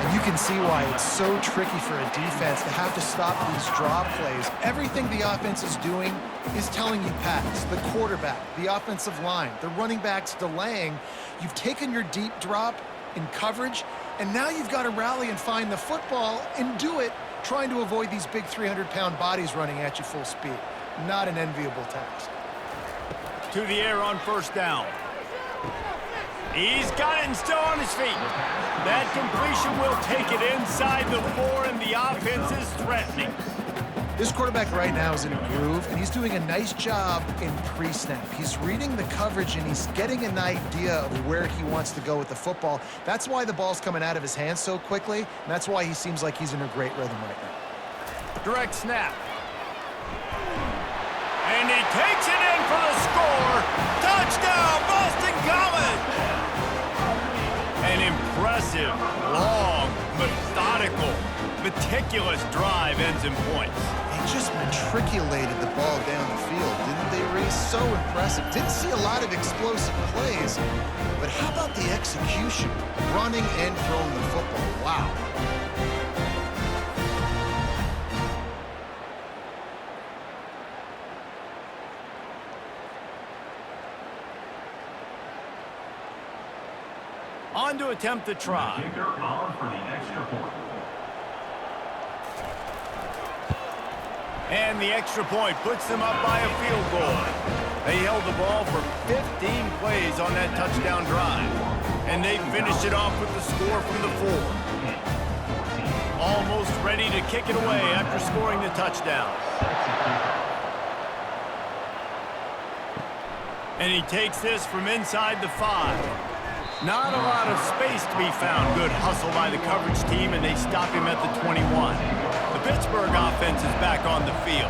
And you can see why it's so tricky for a defense to have to stop these draw plays. Everything the offense is doing is telling you pass. The quarterback, the offensive line, the running backs delaying. You've taken your deep drop in coverage, and now you've got to rally and find the football and do it, trying to avoid these big 300-pound bodies running at you full speed. Not an enviable task. To the air on first down. He's got it and still on his feet. That completion will take it inside the 4, and the offense is threatening. This quarterback right now is in a groove, and he's doing a nice job in pre-snap. He's reading the coverage, and he's getting an idea of where he wants to go with the football. That's why the ball's coming out of his hands so quickly, and that's why he seems like he's in a great rhythm right now. Direct snap. And he takes it in for the score. Touchdown, Boston College! An impressive, long, methodical, meticulous drive ends in points. They just matriculated the ball down the field, didn't they, Reese? So impressive. Didn't see a lot of explosive plays, but how about the execution? Running and throwing the football. Wow. On to attempt the try. Kicker on for the extra point. And the extra point puts them up by a field goal. They held the ball for 15 plays on that touchdown drive. And they finished it off with the score from the 4. Almost ready to kick it away after scoring the touchdown. And he takes this from inside the 5. Not a lot of space to be found. Good hustle by the coverage team, and they stop him at the 21. The Pittsburgh offense is back on the field.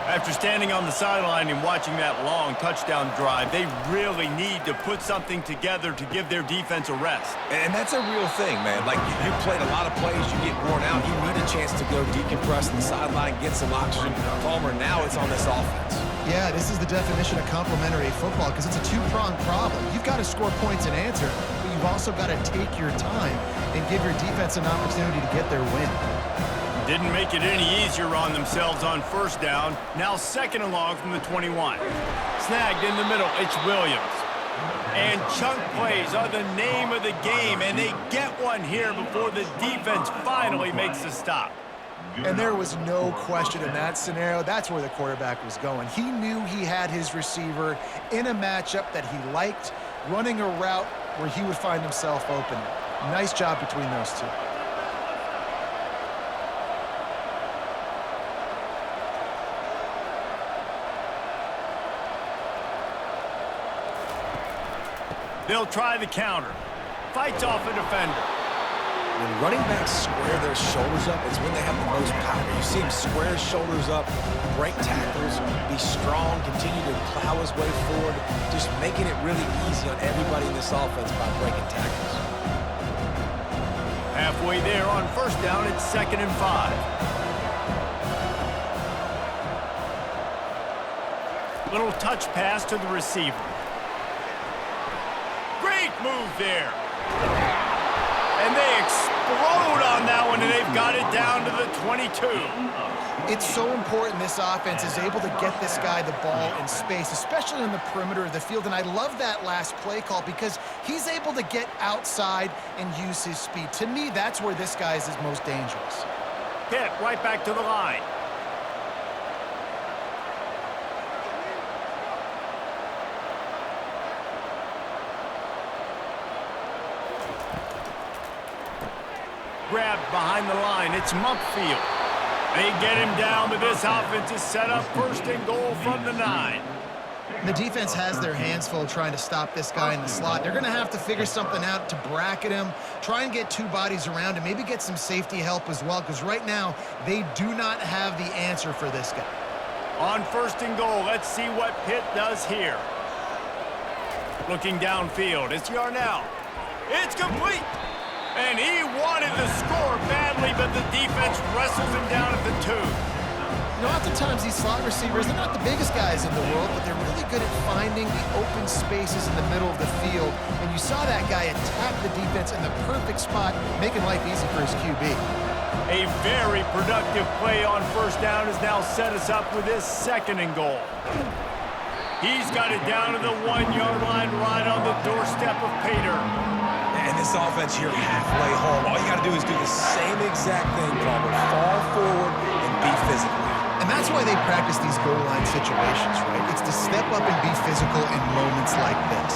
After standing on the sideline and watching that long touchdown drive, they really need to put something together to give their defense a rest. And that's a real thing, man. Like, you played a lot of plays, you get worn out, you need a chance to go decompress on the sideline, get some oxygen. Palmer, now it's on this offense. Yeah, this is the definition of complementary football because it's a two-pronged problem. You've got to score points and answer, but you've also got to take your time and give your defense an opportunity to get their win. Didn't make it any easier on themselves on first down. Now second and long from the 21. Snagged in the middle, it's Williams. And chunk plays are the name of the game, and they get one here before the defense finally makes the stop. And there was no question in that scenario. That's where the quarterback was going. He knew he had his receiver in a matchup that he liked, running a route where he would find himself open. Nice job between those two. They'll try the counter. Fights off a defender. When running backs square their shoulders up, it's when they have the most power. You see him square his shoulders up, break tackles, be strong, continue to plow his way forward, just making it really easy on everybody in this offense by breaking tackles. Halfway there on first down, it's 2nd and 5. Little touch pass to the receiver. Great move there. And they explode on that one, and they've got it down to the 22. It's so important this offense is able to get this guy the ball in space, especially on the perimeter of the field. And I love that last play call because he's able to get outside and use his speed. To me, that's where this guy is his most dangerous. Hit right back to the line. Grabbed behind the line. It's Mumpfield. They get him down, but this offense is set up 1st and goal from the 9. The defense has their hands full trying to stop this guy in the slot. They're going to have to figure something out to bracket him, try and get two bodies around him, maybe get some safety help as well, because right now they do not have the answer for this guy. On 1st and goal, let's see what Pitt does here. Looking downfield, it's Yarnell. It's complete. And he wanted the score badly, but the defense wrestles him down at the 2. You know, oftentimes these slot receivers, they're not the biggest guys in the world, but they're really good at finding the open spaces in the middle of the field. And you saw that guy attack the defense in the perfect spot, making life easy for his QB. A very productive play on first down has now set us up with this 2nd and goal. He's got it down to the 1-yard line right on the doorstep of Pater. And this offense here halfway home, all you got to do is do the same exact thing, Palmer. Fall forward and be physical. And that's why they practice these goal line situations, right? It's to step up and be physical in moments like this.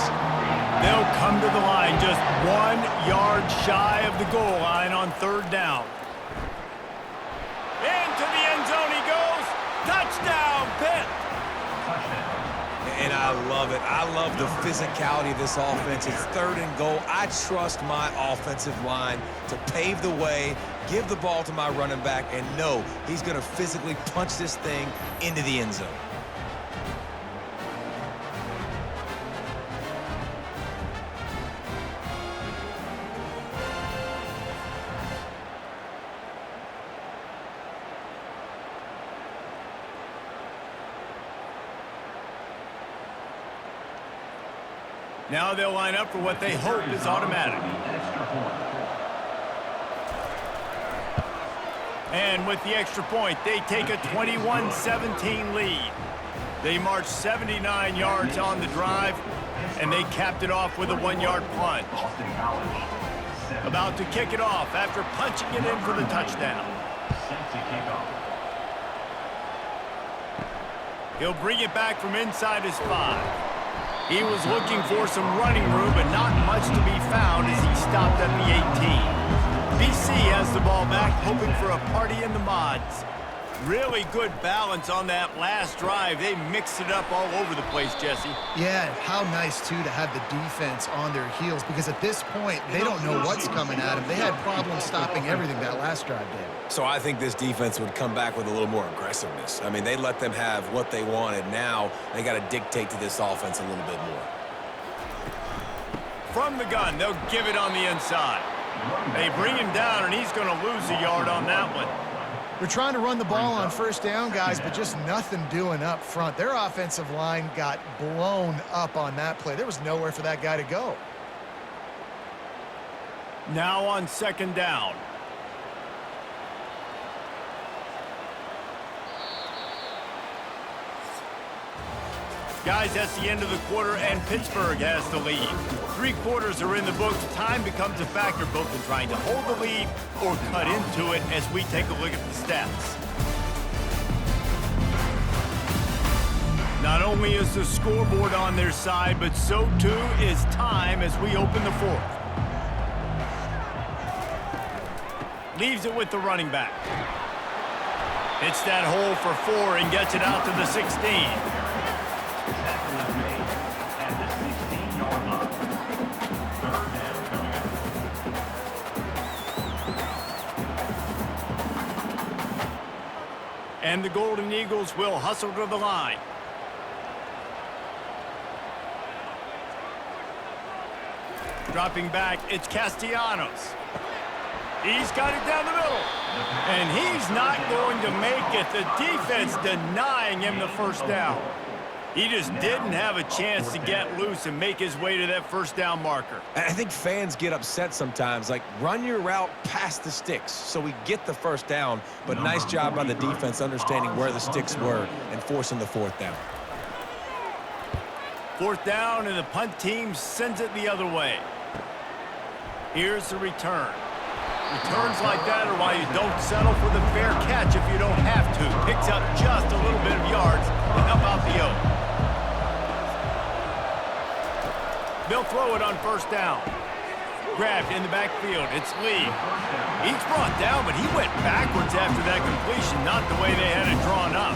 They'll come to the line just 1 yard shy of the goal line on third down. Into the end zone he goes. Touchdown, Pitt. And I love it. I love the physicality of this offense. It's third and goal. I trust my offensive line to pave the way, give the ball to my running back, and know he's going to physically punch this thing into the end zone. Now they'll line up for what they hope is automatic. And with the extra point, they take a 21-17 lead. They marched 79 yards on the drive, and they capped it off with a 1-yard plunge. About to kick it off after punching it in for the touchdown. He'll bring it back from inside his 5. He was looking for some running room, but not much to be found as he stopped at the 18. BC has the ball back, hoping for a party in the mods. Really good balance on that last drive. They mixed it up all over the place, Jesse. Yeah, how nice, too, to have the defense on their heels, because at this point, they don't know what's coming at them. They had problems stopping everything that last drive did. So I think this defense would come back with a little more aggressiveness. I mean, they let them have what they wanted. Now they got to dictate to this offense a little bit more. From the gun, they'll give it on the inside. They bring him down, and he's going to lose a yard on that one. They're trying to run the ball on first down, guys, but just nothing doing up front. Their offensive line got blown up on that play. There was nowhere for that guy to go. Now on second down. Guys, that's the end of the quarter, and Pittsburgh has the lead. 3 quarters are in the books. Time becomes a factor both in trying to hold the lead or cut into it as we take a look at the stats. Not only is the scoreboard on their side, but so too is time as we open the 4th. Leaves it with the running back. Hits that hole for 4 and gets it out to the 16. And the Golden Eagles will hustle to the line. Dropping back, it's Castellanos. He's got it down the middle. And he's not going to make it. The defense denying him the first down. He just didn't have a chance to get loose and make his way to that first down marker. I think fans get upset sometimes, like run your route past the sticks so we get the first down, but nice job by the defense understanding where the sticks were and forcing the 4th down. 4th down, and the punt team sends it the other way. Here's the return. Returns like that are why you don't settle for the fair catch if you don't have to. Picks up just a little bit of yards to help out the Oak. They'll throw it on first down. Grabbed in the backfield. It's Lee. He's brought down, but he went backwards after that completion, not the way they had it drawn up.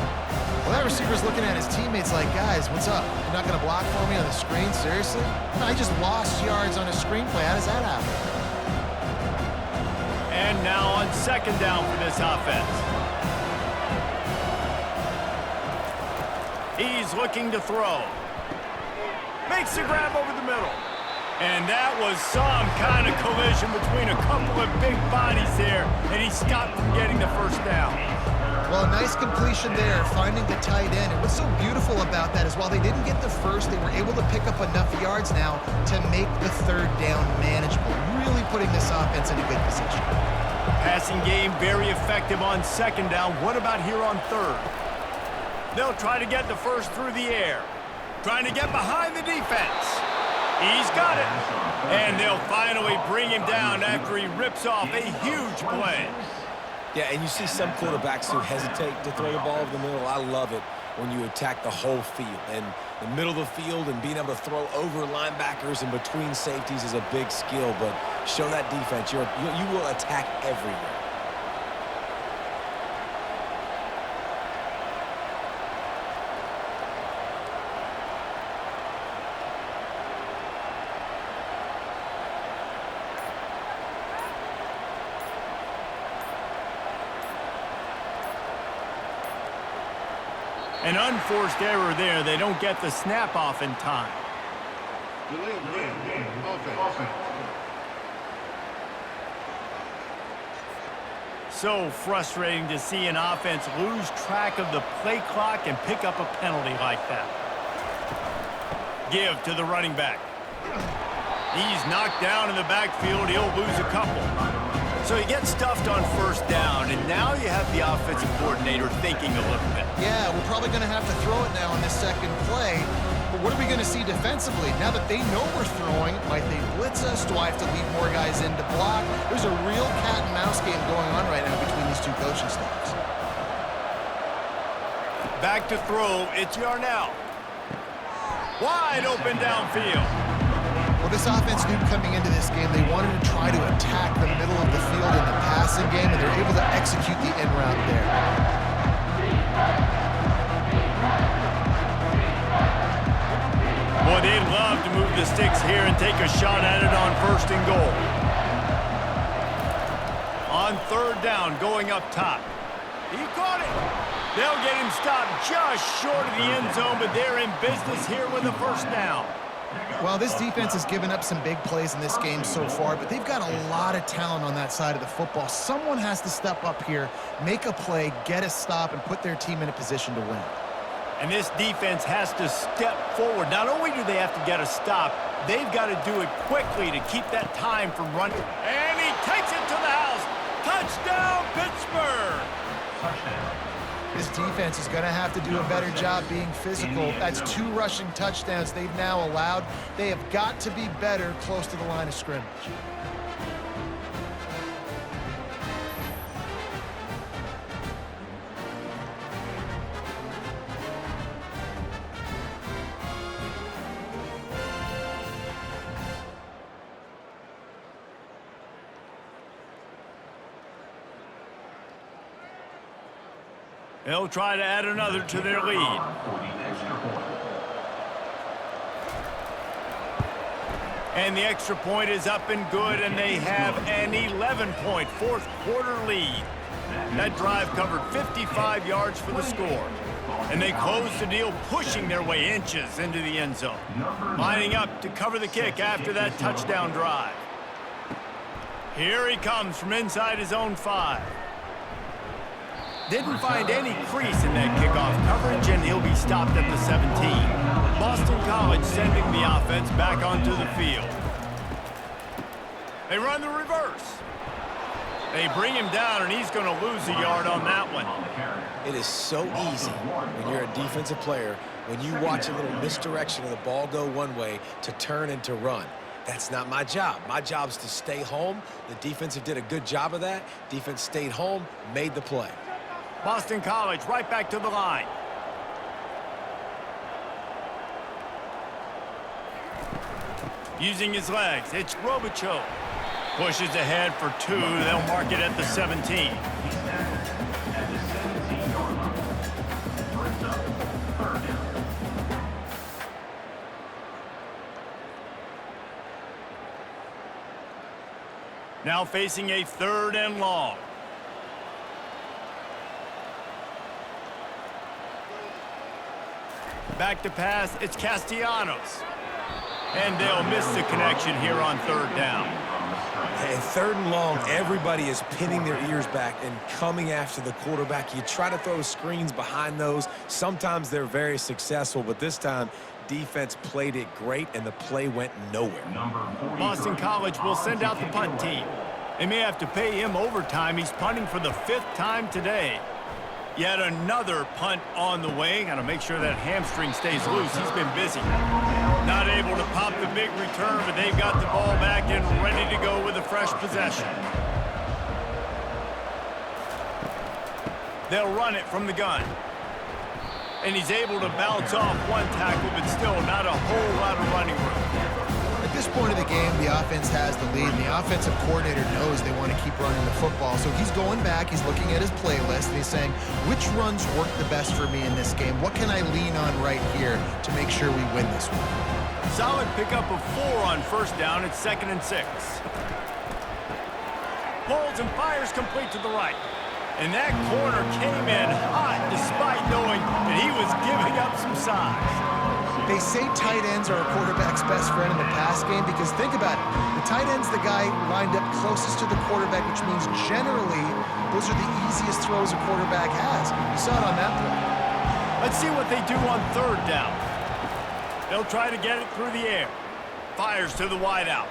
Well, that receiver's looking at his teammates like, guys, what's up? You're not going to block for me on the screen? Seriously? I just lost yards on a screenplay. How does that happen? And now on second down for this offense. He's looking to throw. Makes the grab over the middle. And that was some kind of collision between a couple of big bodies there, and he stopped from getting the first down. Well, a nice completion there, finding the tight end. And what's so beautiful about that is while they didn't get the first, they were able to pick up enough yards now to make the third down manageable, really putting this offense in a good position. Passing game very effective on second down. What about here on third? They'll try to get the first through the air. Trying to get behind the defense. He's got it. And they'll finally bring him down after he rips off a huge play. Yeah, and you see some quarterbacks who hesitate to throw the ball over the middle. I love it. when you attack the whole field. And the middle of the field and being able to throw over linebackers and between safeties is a big skill, but show that defense. You will attack everywhere. An unforced error there. They don't get the snap off in time. So frustrating to see an offense lose track of the play clock and pick up a penalty like that. Give to the running back. He's knocked down in the backfield. He'll lose a couple. So he gets stuffed on first down, and now you have the offensive coordinator thinking a little bit. Yeah, we're probably going to have to throw it now on this second play. But what are we going to see defensively? Now that they know we're throwing, might they blitz us? Do I have to leave more guys in to block? There's a real cat and mouse game going on right now between these two coaching staffs. Back to throw. It's Yarnell. Wide open downfield. Well, this offense knew coming into this game they wanted to try to attack the middle of the field in the passing game, and they're able to execute the in route there. Boy, they'd love to move the sticks here and take a shot at it on first and goal. On third down, going up top. He caught it. They'll get him stopped just short of the end zone, but they're in business here with a first down. Well, this defense has given up some big plays in this game so far, but they've got a lot of talent on that side of the football. Someone has to step up here, make a play, get a stop, and put their team in a position to win. And this defense has to step forward. Not only do they have to get a stop, they've got to do it quickly to keep that time from running. And he takes it to the house. Touchdown, Pittsburgh! Touchdown. This defense is going to have to do a better job being physical. That's 2 rushing touchdowns they've now allowed. They have got to be better close to the line of scrimmage. They'll try to add another to their lead. And the extra point is up and good, and they have an 11-point fourth-quarter lead. That drive covered 55 yards for the score. And they close the deal, pushing their way inches into the end zone. Lining up to cover the kick after that touchdown drive. Here he comes from inside his own 5. Didn't find any crease in that kickoff coverage, and he'll be stopped at the 17. Boston College sending the offense back onto the field. They run the reverse. They bring him down, and he's going to lose a yard on that one. It is so easy when you're a defensive player, when you watch a little misdirection of the ball go one way, to turn and to run. That's not my job. My job is to stay home. The defensive did a good job of that. Defense stayed home, made the play. Boston College right back to the line. Using his legs, it's Robichaux. Pushes ahead for 2. They'll mark it at the 17. Now facing a 3rd and long. Back to pass, it's Castellanos. And they'll miss the connection here on 3rd down. And 3rd and long, everybody is pinning their ears back and coming after the quarterback. You try to throw screens behind those. Sometimes they're very successful, but this time, defense played it great, and the play went nowhere. Boston College will send out the punt team. They may have to pay him overtime. He's punting for the 5th time today. Yet another punt on the way. Got to make sure that hamstring stays loose. He's been busy. Not able to pop the big return, but they've got the ball back and ready to go with a fresh possession. They'll run it from the gun. And he's able to bounce off one tackle, but still not a whole lot of running room. At this point of the game, the offense has the lead, and the offensive coordinator knows they want to keep running the football. So he's going back, he's looking at his playlist, and he's saying, which runs work the best for me in this game? What can I lean on right here to make sure we win this one? Solid pickup of 4 on first down. It's 2nd and 6. Pulls and fires complete to the right. And that corner came in hot despite knowing that he was giving up some size. They say tight ends are a quarterback's best friend in the pass game because think about it. The tight end's the guy lined up closest to the quarterback, which means generally those are the easiest throws a quarterback has. You saw it on that play. Let's see what they do on 3rd down. They'll try to get it through the air. Fires to the wideout.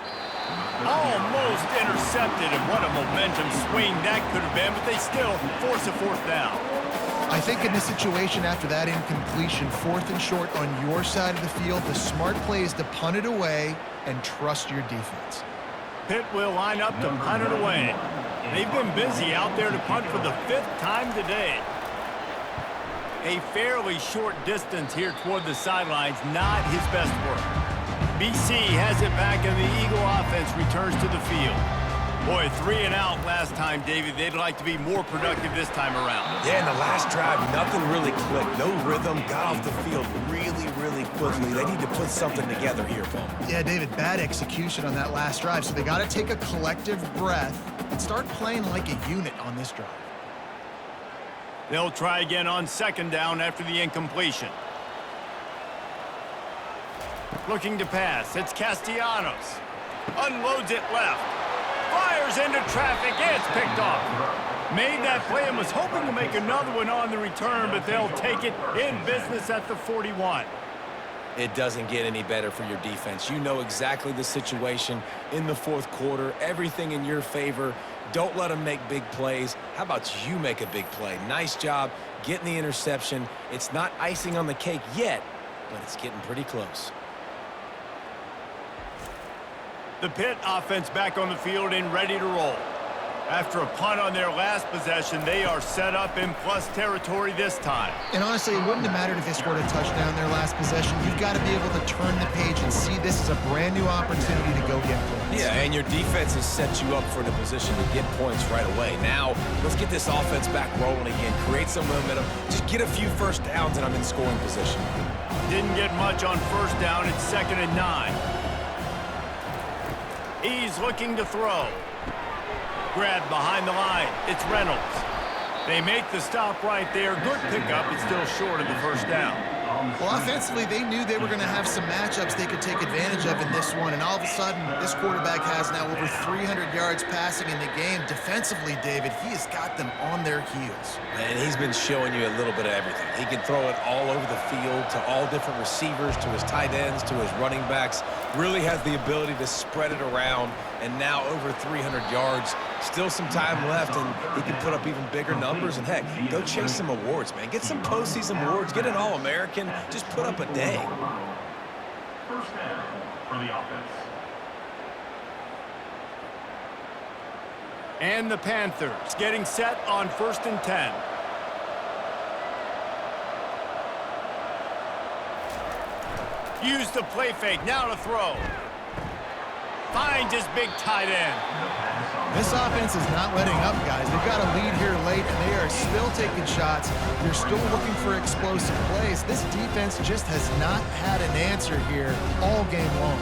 Almost intercepted, and what a momentum swing that could have been, but they still force a 4th down. I think in this situation after that incompletion, 4th and short on your side of the field, the smart play is to punt it away and trust your defense. Pitt will line up to punt it away. They've been busy out there to punt for the 5th time today. A fairly short distance here toward the sidelines, not his best work. BC has it back, and the Eagle offense returns to the field. Boy, 3 and out last time, David. They'd like to be more productive this time around. Yeah, in the last drive, nothing really clicked. No rhythm, got off the field really quickly. They need to put something together here, Paul. Yeah, David, bad execution on that last drive, so they got to take a collective breath and start playing like a unit on this drive. They'll try again on 2nd down after the incompletion. Looking to pass. It's Castellanos. Unloads it left. Fires into traffic. It's picked off. Made that play and was hoping to make another one on the return, but they'll take it in business at the 41. It doesn't get any better for your defense. You know exactly the situation in the 4th quarter. Everything in your favor. Don't let them make big plays. How about you make a big play? Nice job getting the interception. It's not icing on the cake yet, but it's getting pretty close. The Pitt offense back on the field and ready to roll. After a punt on their last possession, they are set up in plus territory this time. And honestly, it wouldn't have mattered if they scored a touchdown their last possession. You've got to be able to turn the page and see this as a brand new opportunity to go get points. Yeah, and your defense has set you up for the position to get points right away. Now, let's get this offense back rolling again. Create some momentum. Just get a few first downs, and I'm in scoring position. Didn't get much on 1st down. It's 2nd and 9. He's looking to throw. Grabbed behind the line. It's Reynolds. They make the stop right there. Good pickup. It's still short of the 1st down. Well, offensively, they knew they were going to have some matchups they could take advantage of in this one, and all of a sudden, this quarterback has now over 300 yards passing in the game. Defensively, David, he has got them on their heels. And he's been showing you a little bit of everything. He can throw it all over the field to all different receivers, to his tight ends, to his running backs. Really has the ability to spread it around, and now over 300 yards. Still some time left, and he can put up even bigger numbers. And, heck, go chase some awards, man. Get some postseason awards. Get an All-American. Just put up a day. 1st down for the offense. And the Panthers getting set on 1st and 10. Use the play fake. Now to throw. Finds his big tight end. This offense is not letting up, guys. They've got a lead here late, and they are still taking shots. They're still looking for explosive plays. This defense just has not had an answer here all game long.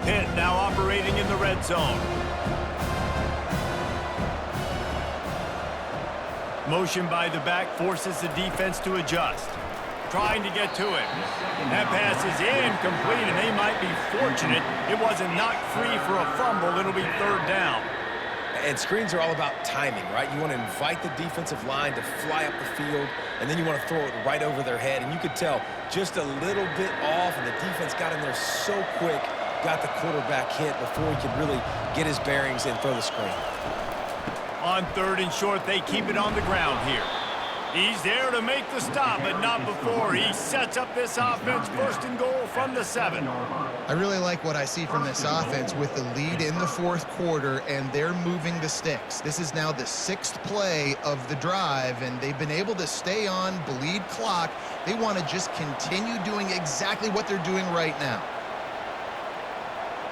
Pitt now operating in the red zone. Motion by the back forces the defense to adjust. Trying to get to it. That pass is incomplete, and they might be fortunate it wasn't knocked free for a fumble. It'll be 3rd down. And screens are all about timing, right? You want to invite the defensive line to fly up the field, and then you want to throw it right over their head. And you could tell just a little bit off, and the defense got in there so quick, got the quarterback hit before he could really get his bearings and throw the screen. On 3rd and short, they keep it on the ground here. He's there to make the stop, but not before. He sets up this offense, first and goal from the 7. I really like what I see from this offense with the lead in the fourth quarter, and they're moving the sticks. This is now the 6th play of the drive, and they've been able to stay on, bleed clock. They want to just continue doing exactly what they're doing right now.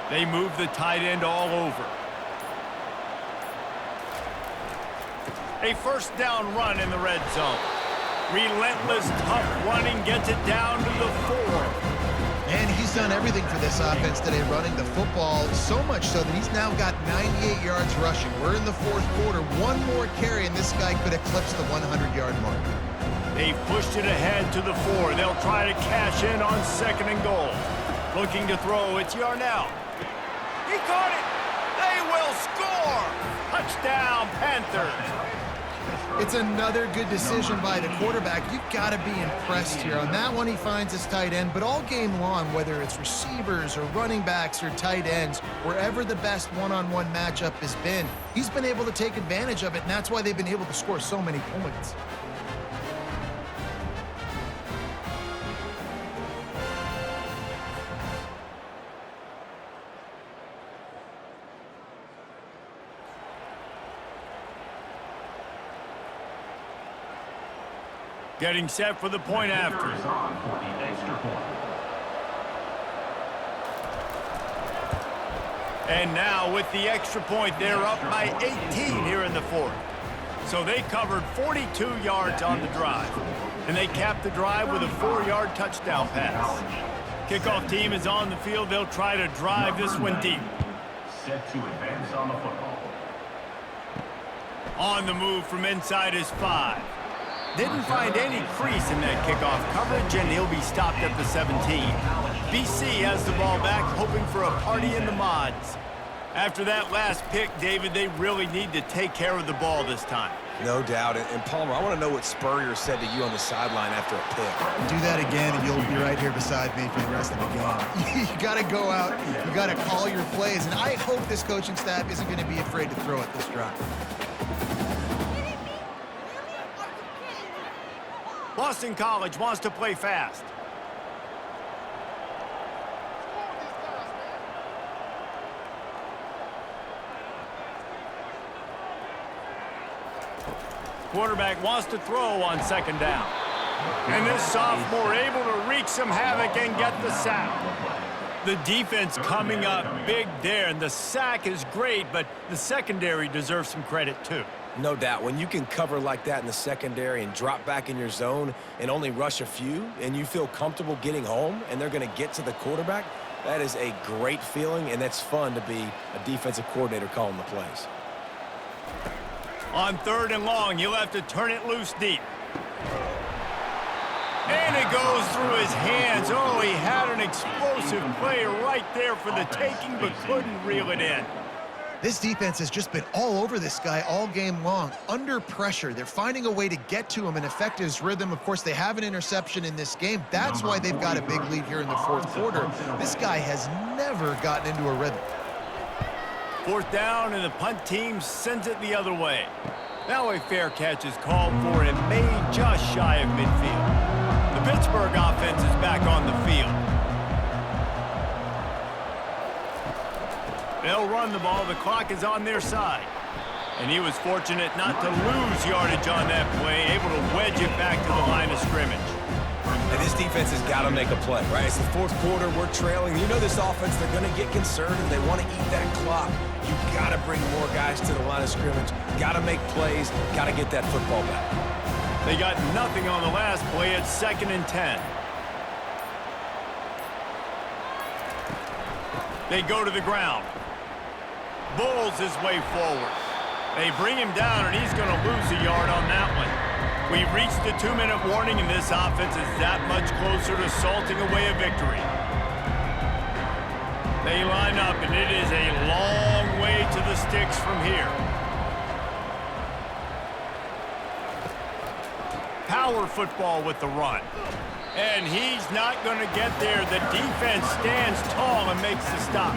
They move the tight end all over. A first down run in the red zone. Relentless, tough running gets it down to the 4. And he's done everything for this offense today, running the football, so much so that he's now got 98 yards rushing. We're in the fourth quarter. One more carry, and this guy could eclipse the 100-yard mark. They've pushed it ahead to the 4. They'll try to cash in on 2nd and goal. Looking to throw, it's Yarnell. He caught it! They will score! Touchdown, Panthers! It's another good decision by the quarterback. You've got to be impressed here. On that one, he finds his tight end, but all game long, whether it's receivers or running backs or tight ends, wherever the best one-on-one matchup has been, he's been able to take advantage of it, and that's why they've been able to score so many points. Getting set for the point after. And now with the extra point, they're up by 18 here in the 4th. So they covered 42 yards on the drive. And they capped the drive with a 4-yard touchdown pass. Kickoff team is on the field. They'll try to drive this one deep. Set to advance on the football. On the move from inside his 5. Didn't find any crease in that kickoff coverage, and he'll be stopped at the 17. BC has the ball back, hoping for a party in the mods. After that last pick, David, they really need to take care of the ball this time. No doubt. And Palmer, I want to know what Spurrier said to you on the sideline after a pick. Do that again, and you'll be right here beside me for the rest of the game. You got to go out. You got to call your plays, and I hope this coaching staff isn't going to be afraid to throw at this drive. Boston College wants to play fast. Quarterback wants to throw on 2nd down. And this sophomore able to wreak some havoc and get the sack. The defense coming up big there, and the sack is great, but the secondary deserves some credit too. No doubt. When you can cover like that in the secondary and drop back in your zone and only rush a few, and you feel comfortable getting home and they're going to get to the quarterback, that is a great feeling, and that's fun to be a defensive coordinator calling the plays. On 3rd and long, you'll have to turn it loose deep. And it goes through his hands. Oh, he had an explosive play right there for the taking, but couldn't reel it in. This defense has just been all over this guy all game long, under pressure. They're finding a way to get to him and affect his rhythm. Of course, they have an interception in this game. That's why they've got a big lead here in the fourth quarter. This guy has never gotten into a rhythm. 4th down, and the punt team sends it the other way. Now a fair catch is called for, and made just shy of midfield. The Pittsburgh offense is back on the field. They'll run the ball. The clock is on their side. And he was fortunate not to lose yardage on that play, able to wedge it back to the line of scrimmage. And this defense has got to make a play, right? It's the fourth quarter. We're trailing. You know this offense, they're going to get concerned, and they want to eat that clock. You got to bring more guys to the line of scrimmage. Got to make plays. Got to get that football back. They got nothing on the last play. It's 2nd and 10. They go to the ground. Bulls his way forward. They bring him down, and he's going to lose a yard on that one. We've reached the 2-minute warning, and this offense is that much closer to salting away a victory. They line up, and it is a long way to the sticks from here. Power football with the run. And he's not going to get there. The defense stands tall and makes the stop.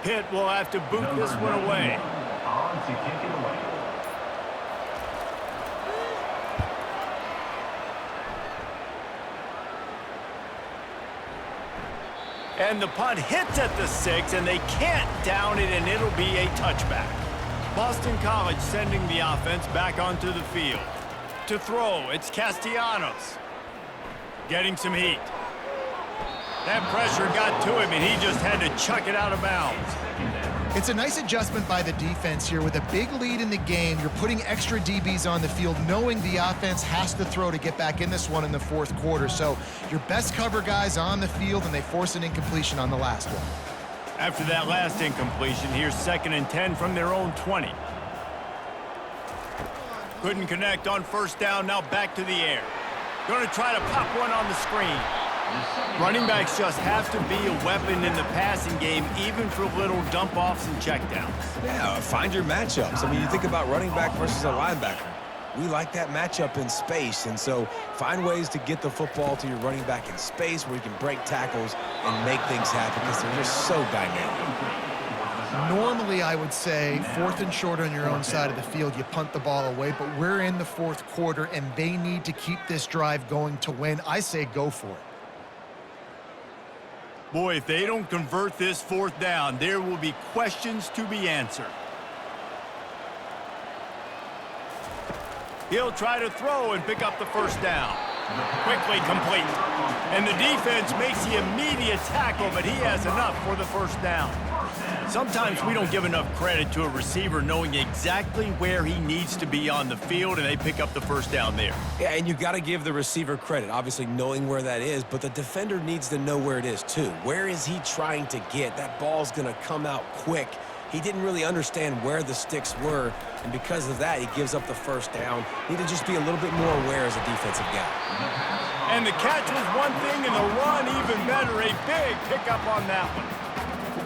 Pitt will have to boot this one away. On to kick it away. And the punt hits at the 6, and they can't down it, and it'll be a touchback. Boston College sending the offense back onto the field. To throw, it's Castellanos. Getting some heat. That pressure got to him, and he just had to chuck it out of bounds. It's a nice adjustment by the defense here. With a big lead in the game, you're putting extra DBs on the field, knowing the offense has to throw to get back in this one in the fourth quarter. So your best cover guys on the field, and they force an incompletion on the last one. After that last incompletion, here's 2nd and 10 from their own 20. Couldn't connect on first down, now back to the air. Going to try to pop one on the screen. Running backs just have to be a weapon in the passing game, even for little dump-offs and checkdowns. Yeah, find your matchups. I mean, you think about running back versus a linebacker. We like that matchup in space, and so find ways to get the football to your running back in space where you can break tackles and make things happen because they're just so dynamic. Normally, I would say 4th and short on your own side of the field, you punt the ball away, but we're in the fourth quarter, and they need to keep this drive going to win. I say go for it. Boy, if they don't convert this 4th down, there will be questions to be answered. He'll try to throw and pick up the first down. Quickly complete. And the defense makes the immediate tackle, but he has enough for the first down. Sometimes we don't give enough credit to a receiver knowing exactly where he needs to be on the field, and they pick up the first down there. Yeah, and you got to give the receiver credit, obviously knowing where that is, but the defender needs to know where it is too. Where is he trying to get? That ball's going to come out quick. He didn't really understand where the sticks were, and because of that, he gives up the first down. Need to just be a little bit more aware as a defensive guy. And the catch was one thing, and the run even better. A big pickup on that one.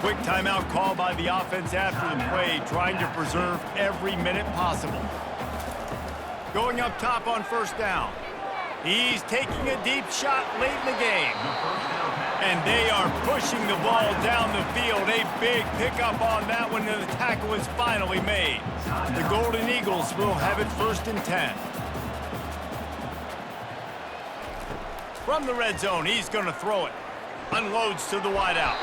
Quick timeout call by the offense after the play, trying to preserve every minute possible. Going up top on first down. He's taking a deep shot late in the game. And they are pushing the ball down the field. A big pickup on that one, and the tackle is finally made. The Golden Eagles will have it 1st and 10. From the red zone, he's going to throw it. Unloads to the wideout.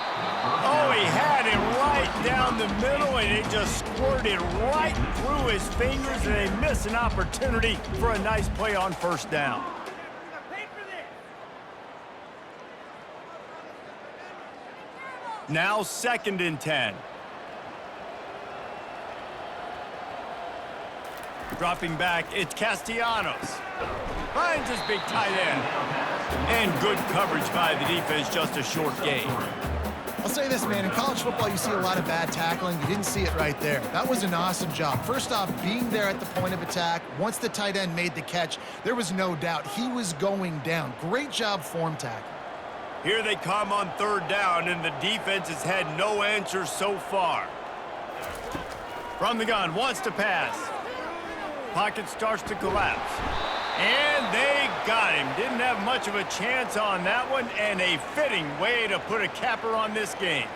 Oh, he had it right down the middle, and it just squirted right through his fingers, and they miss an opportunity for a nice play on first down. Now 2nd and 10. Dropping back, it's Castellanos. Finds his big tight end. And good coverage by the defense, just a short gain. I'll say this, man, in college football, you see a lot of bad tackling. You didn't see it right there. That was an awesome job. First off, being there at the point of attack. Once the tight end made the catch, there was no doubt he was going down. Great job form tackle. Here they come on 3rd down, and the defense has had no answers so far. From the gun, wants to pass. Pocket starts to collapse. And they got him. Didn't have much of a chance on that one, and a fitting way to put a capper on this game.